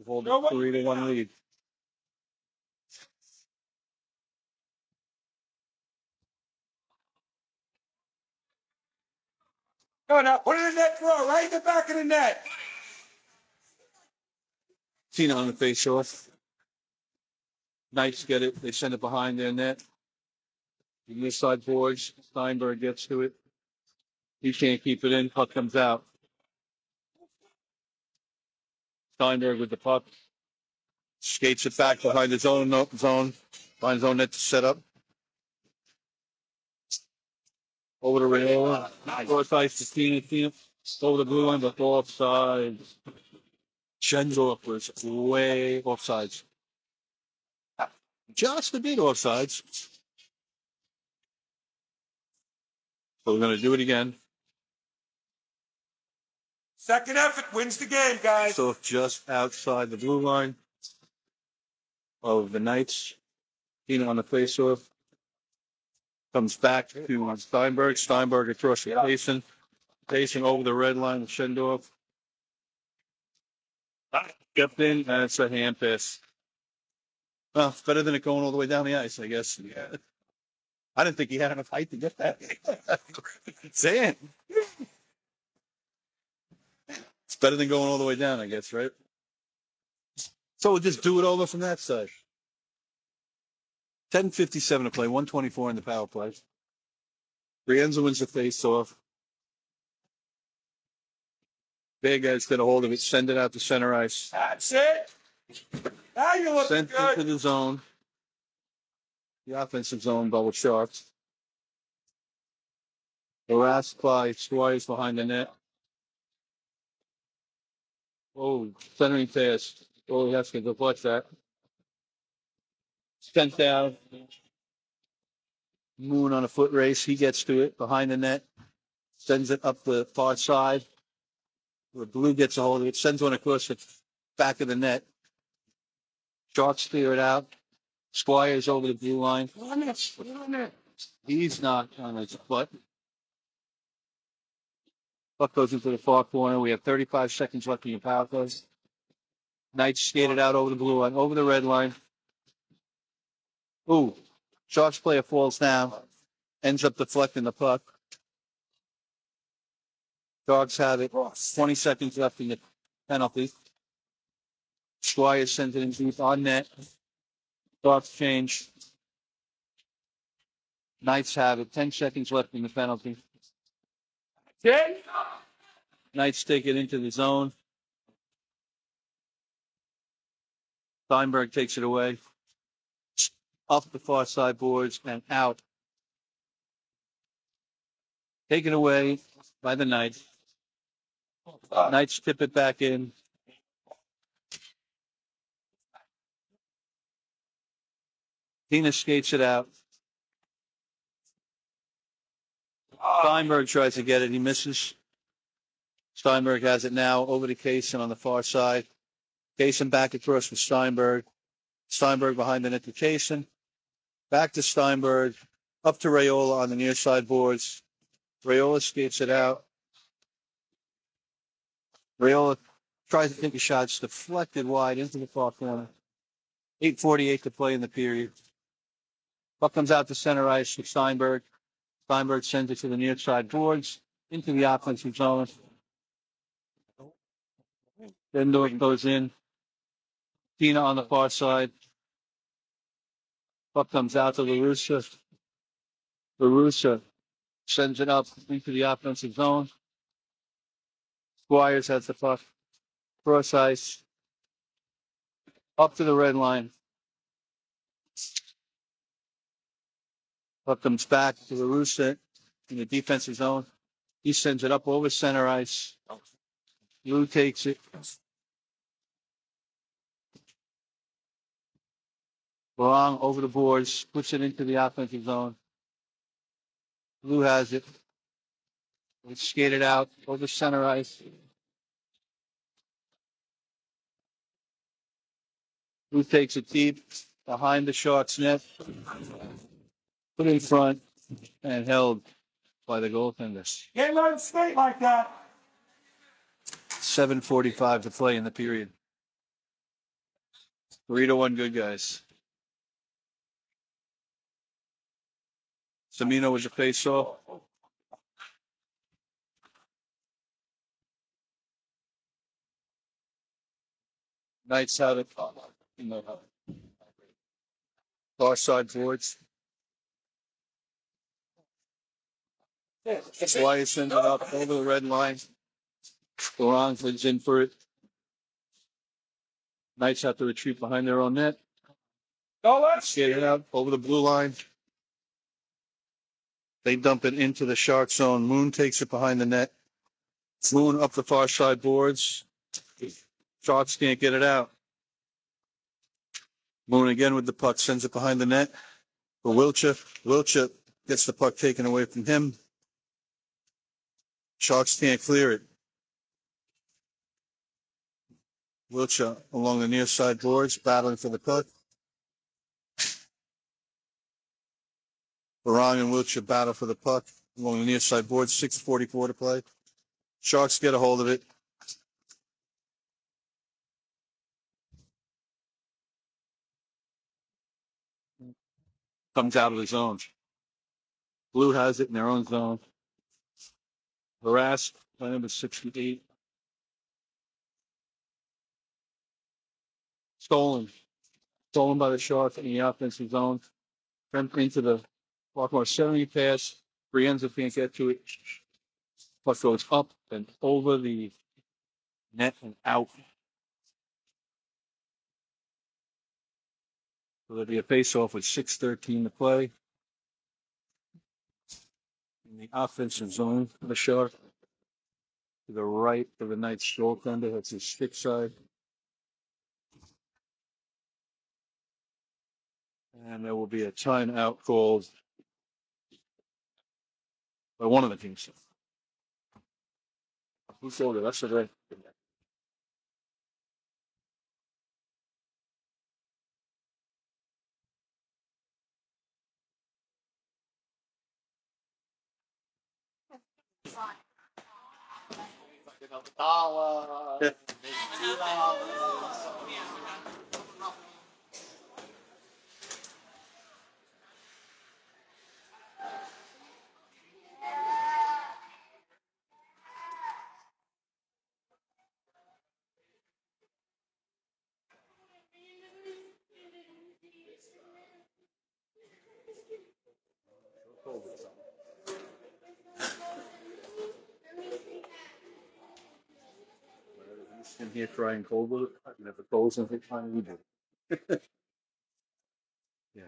Hold a 3-1 lead. Go now. Put it in that throw. Right in the back of the net. Tina on the face-off. Knights get it. They send it behind their net. The near side boards. Steinberg gets to it. He can't keep it in. Puck comes out. Steinberg with the puck. Skates it back behind his own zone. Behind his own net to set up. Over to Rayola. Cross ice to Tina. Over the blue line, but offside. Schendorf was way offsides. Just a bit offsides. So we're going to do it again. Second effort wins the game, guys. So just outside the blue line of the Knights. Tina on the faceoff. Comes back to Steinberg. Steinberg across to Kasin. Kasin over the red line with Schendorf. Kept in, and it's a hand pass. Well, it's better than it going all the way down the ice, I guess. Yeah. I didn't think he had enough height to get that. Saying. It's better than going all the way down, I guess, right? So we'll just do it over from that side. 10:57 to play, 124 in the power play. Brienza wins the face-off. Big guys get a hold of it, send it out to center ice. That's it. Now you look Sent good. into the zone. The offensive zone, double Sharks. Harassed by Squires behind the net. Oh, centering pass. Oh, he has to deflect that. Sent down. Moon on a foot race. He gets to it behind the net. Sends it up the far side. Where Blue gets a hold of it. Sends one across the back of the net. Sharks clear it out. Squires over the blue line. He's not on his butt. Puck goes into the far corner. We have 35 seconds left in the power play. Knights skated out over the blue line, over the red line. Ooh, Sharks player falls down, ends up deflecting the puck. Dogs have it. 20 seconds left in the penalty. Squires sends it in deep on net. Dogs change. Knights have it. 10 seconds left in the penalty. Okay. Knights take it into the zone. Steinberg takes it away. Off the far side boards and out. Taken away by the Knights. Knights tip it back in. Tina skates it out. Steinberg tries to get it. He misses. Steinberg has it now over to Kasin on the far side. Kasin back across to Steinberg. Steinberg behind the net to Kasin. Back to Steinberg. Up to Rayola on the near side boards. Rayola skates it out. Rayola tries to take a shot. It's deflected wide into the far corner. 8:48 to play in the period. Puck comes out to center ice to Steinberg. Steinberg sends it to the near side boards into the offensive zone. Then goes in. Tina on the far side. Puck comes out to LaRussa. LaRussa sends it up into the offensive zone. Squires has the puck. Cross ice. Up to the red line. Puck comes back to LaRussa in the defensive zone. He sends it up over center ice. Lou takes it. Barong over the boards, puts it into the offensive zone. Blue has it. It's skated out over center ice. Blue takes it deep behind the Sharks net, put in front, and held by the goaltender. Can't let him skate like that. 7:45 to play in the period. 3-1 good guys. Samino was a face-off. Knights had it in the far side boards. Wyatt sends it up over the red line. Barong is in for it. Knights have to retreat behind their own net. Go let's Skate it out over the blue line. They dump it into the Shark zone. Moon takes it behind the net. Moon up the far side boards. Sharks can't get it out. Moon again with the puck, sends it behind the net for Wiltshire. Wiltshire gets the puck taken away from him. Sharks can't clear it. Wiltshire along the near side boards, battling for the puck. Barong and Wiltshire battle for the puck along the near side boards. 6:44 to play. Sharks get a hold of it. Comes out of the zone. Blue has it in their own zone. Harassed by number 68. Stolen by the Sharks in the offensive zone. Then into the Baltimore 70 pass. Brienza can't get to it. Puck goes up and over the net and out. So there'll be a face-off with 6:13 to play. In the offensive zone for the Shark. To the right of the Knights goaltender. That's his stick side. And there will be a timeout called by one of the teams. Who sold it? That's the right. In here trying cold with it. And if it goes in, it's fine, we do. Yeah.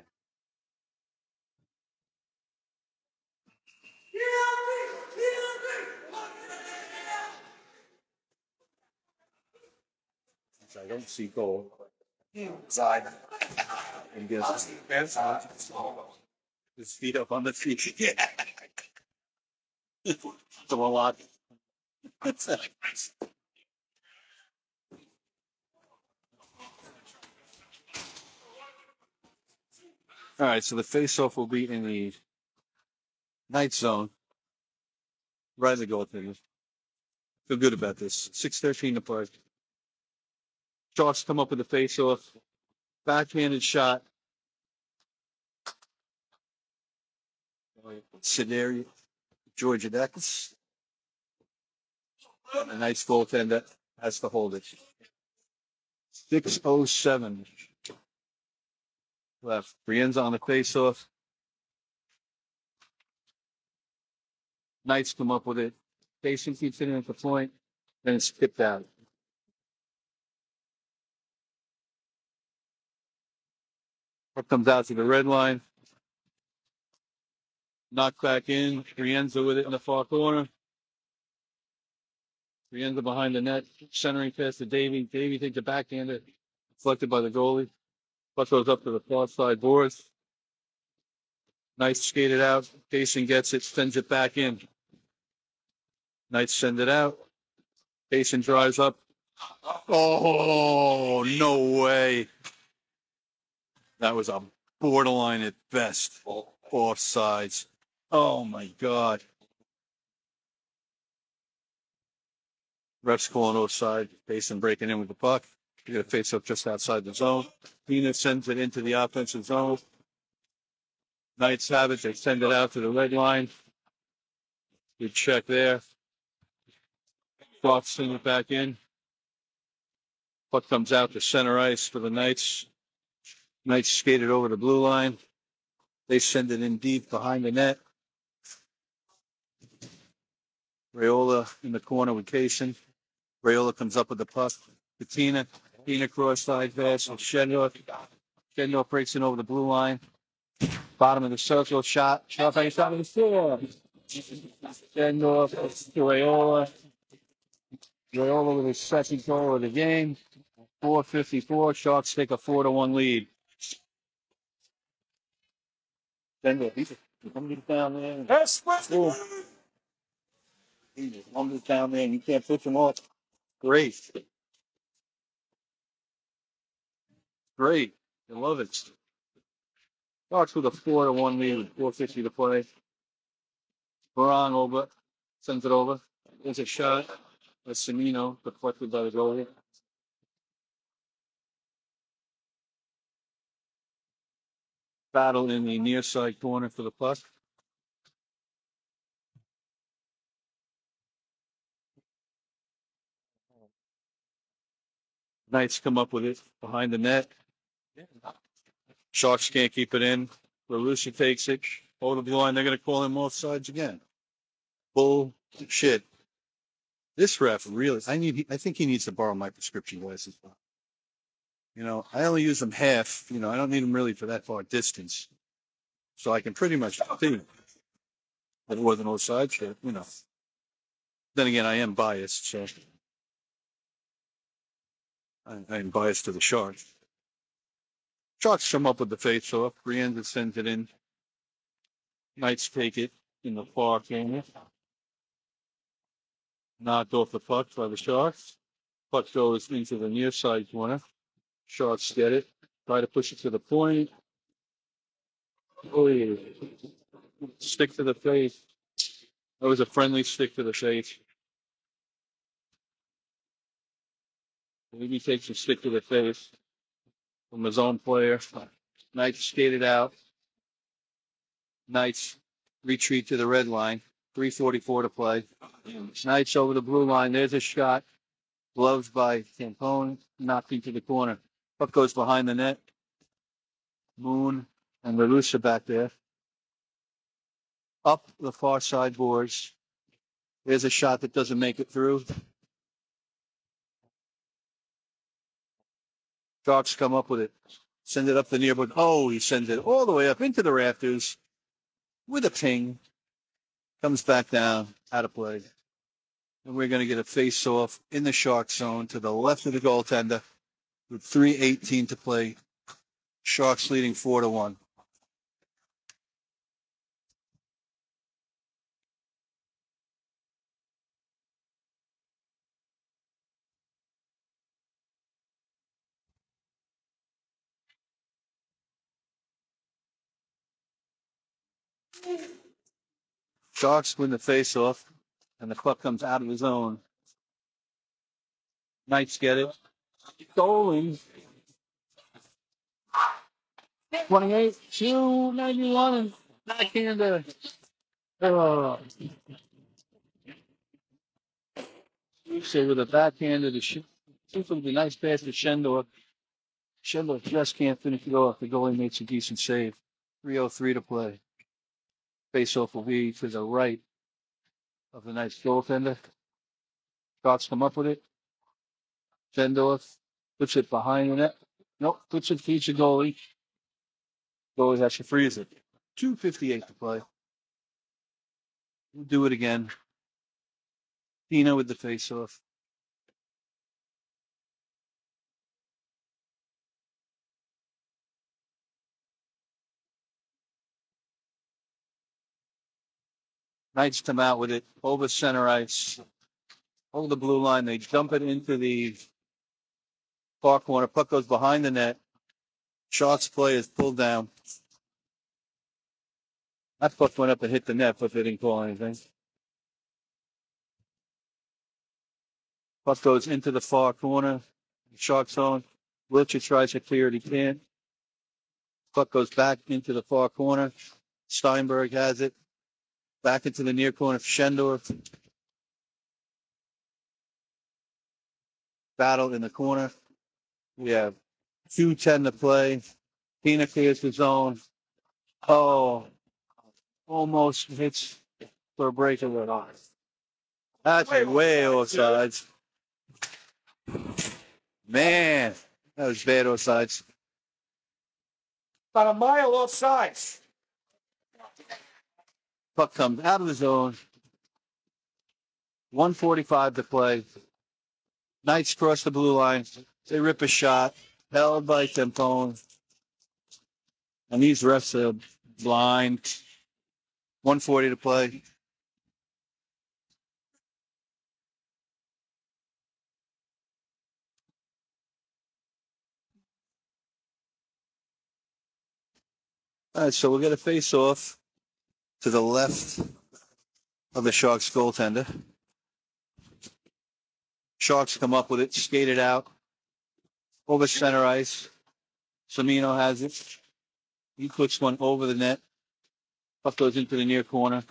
I don't see gold. inside. And guess his feet up on the feet. Yeah. So a lot. All right, so the face-off will be in the night zone. Right in the goaltender. Feel good about this. 6:13 to play. Sharks come up with the face-off. Backhanded shot. Scenario. Georgia Deckers. A nice goaltender has to hold it. 6:07 left. Brienza on the face-off. Knights come up with it. Kasin keeps it in at the point. Then it's tipped out. Puck comes out to the red line. Knocked back in. Brienza with it in the far corner. Brienza behind the net. Centering pass to Davey. Davey takes the backhander. Deflected by the goalie. Puck goes up to the far side boards. Knights skated out. Kasin gets it, sends it back in. Knights send it out. Kasin drives up. Oh, no way. That was a borderline at best. Offsides. Oh, my God. Ref's calling offside. Kasin breaking in with the puck. You got a face up just outside the zone. Pina sends it into the offensive zone. Knights have it. They send it out to the red line. Good check there. Fox send it back in. Puck comes out to center ice for the Knights. Knights skated over the blue line. They send it in deep behind the net. Raiola in the corner with Kasin. Raiola comes up with the puck. Tina cross side pass with Shendorf. Shendorf breaks in over the blue line. Bottom of the circle, shot by the side of the floor. Shendorf to Raiola. Raiola with his second goal of the game. 4:54. Sharks take a 4-1 lead. Shendorf, he's coming down there. That's what. He just lumbles down there and you can't push him off. Great. Great. I love it. Starts with a 4-1 lead with 4:50 to play. Baron over. Sends it over. There's a shot. That's Semino, deflected by the goalie. Battle in the near side corner for the puck. Knights come up with it behind the net. Sharks can't keep it in. LaRussa takes it. Over the blue line, they're going to call him offsides again. Bullshit. This ref really, I think he needs to borrow my prescription glasses. You know, I only use them half. You know, I don't need them really for that far distance. So I can pretty much see that it wasn't offside. So, you know. Then again, I am biased, so I'm biased to the Sharks. Sharks come up with the face-off. Brienza sends it in. Knights take it in the far corner. Knocked off the puck by the Sharks. Puck goes into the near side corner. Sharks get it. Try to push it to the point. Oh, yeah. Stick to the face. That was a friendly stick to the face. Maybe he takes a stick to the face from his own player. Knights skated out. Knights retreat to the red line. 3:44 to play. Knights over the blue line. There's a shot. Gloved by Tampone. Knocked into the corner. Puck goes behind the net. Moon and LaRussa back there. Up the far side boards. There's a shot that doesn't make it through. Sharks come up with it. Send it up the near board. Oh, he sends it all the way up into the rafters with a ping. Comes back down, out of play. And we're going to get a face-off in the Shark zone to the left of the goaltender with 3:18 to play. Sharks leading 4-1. Sharks win the face-off, and the puck comes out of the zone. Knights get it. Stolen. 28, 291, and backhander. Oh. So with a backhander to shoot with a nice pass to Shendorf. Shendorf just can't finish it off. The goalie makes a decent save. 3:03 to play. Face-off will be to the right of the nice goaltender. Sharks come up with it. Shendorf puts it behind the net. Nope, puts it feeds the goalie. Goalie has to freeze it. 2:58 to play. We'll do it again. Pina with the face-off. Knights come out with it over center ice, over the blue line. They dump it into the far corner. Puck goes behind the net. Sharks play is pulled down. That puck went up and hit the net, but they didn't call anything. Puck goes into the far corner. Shark zone. Wiltshire tries to clear it. He can't. Puck goes back into the far corner. Steinberg has it. Back into the near corner. Schendorf. Battle in the corner. We have 2:10 to play. Pena clears the zone. Oh, almost hits for a breakaway. That's way offside. Man, that was bad offsides. About a mile offside. Puck comes out of the zone. 1:45 to play. Knights cross the blue line. They rip a shot. Held by Tempone. And these refs are blind. 1:40 to play. All right, so we'll get a face-off to the left of the Sharks goaltender. Sharks come up with it, skate it out. Over center ice. Semino has it. He puts one over the net. Puck goes into the near corner.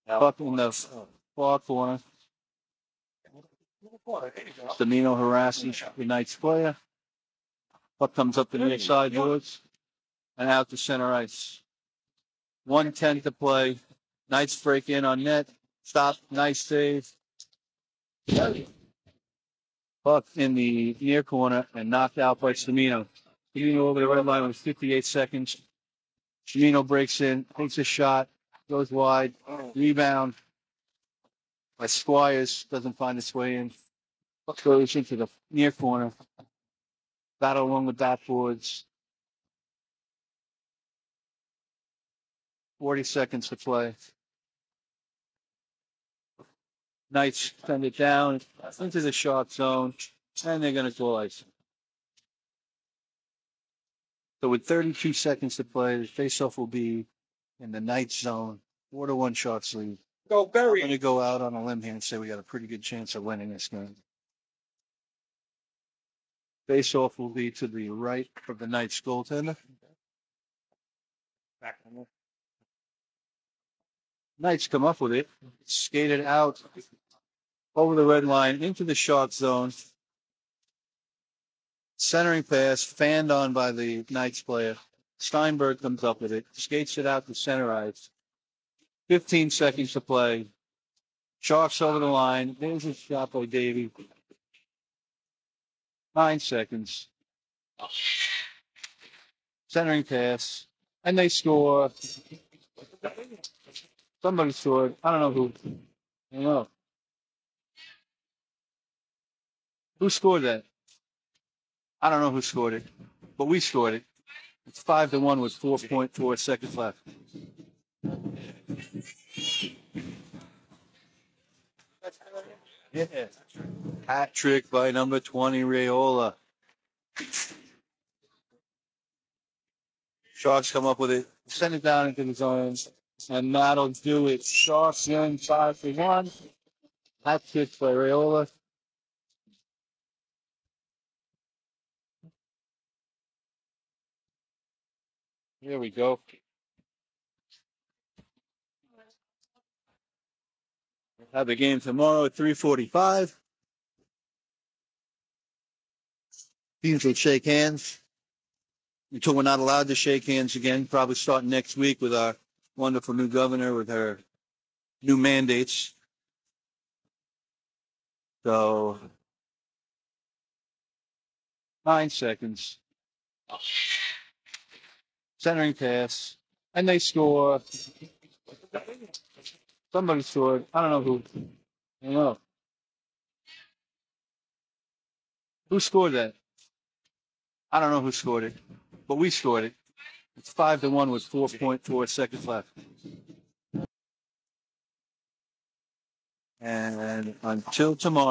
Puck in the far corner. Semino harasses the Knights player. Puck comes up the near sideboards and out to center ice. 1:10 to play. Knights break in on net. Stop. Nice save. Puck in the near corner and knocked out by Semino. Semino over the red line with 58 seconds. Semino breaks in, takes a shot, goes wide, rebound by Squires, doesn't find its way in. Puck goes into the near corner. Battle along the backboards. 40 seconds to play. Knights send it down into the Shark zone, and they're going to call ice. So with 32 seconds to play, the faceoff will be in the Knights zone. 4-1 Sharks lead. Go I'm Berry. going to go out on a limb here and say we got a pretty good chance of winning this game. Faceoff will be to the right of the Knights goaltender. Knights come up with it, skate it out over the red line into the Shark zone. Centering pass, fanned on by the Knights player. Steinberg comes up with it, skates it out to center ice. 15 seconds to play. Sharks over the line. There's a shot by Davey. 9 seconds. Centering pass. And they score. Somebody scored. I don't know who. I don't know. Who scored that? I don't know who scored it, but we scored it. It's 5-1 with 4.4 seconds left. Yeah. Hat trick by number 20, Raiola. Sharks come up with it, send it down into the zone, and that'll do it. Sharks win 5-1. Hat trick by Raiola. Here we go. Have the game tomorrow at 3:45. Teams will shake hands. Until we're not allowed to shake hands again, probably starting next week with our wonderful new governor with her new mandates. So, 9 seconds. Centering pass. And they score. Somebody scored. I don't know who. I don't know. Who scored that? I don't know who scored it, but we scored it. It's 5-1 with 4.4 seconds left. And until tomorrow.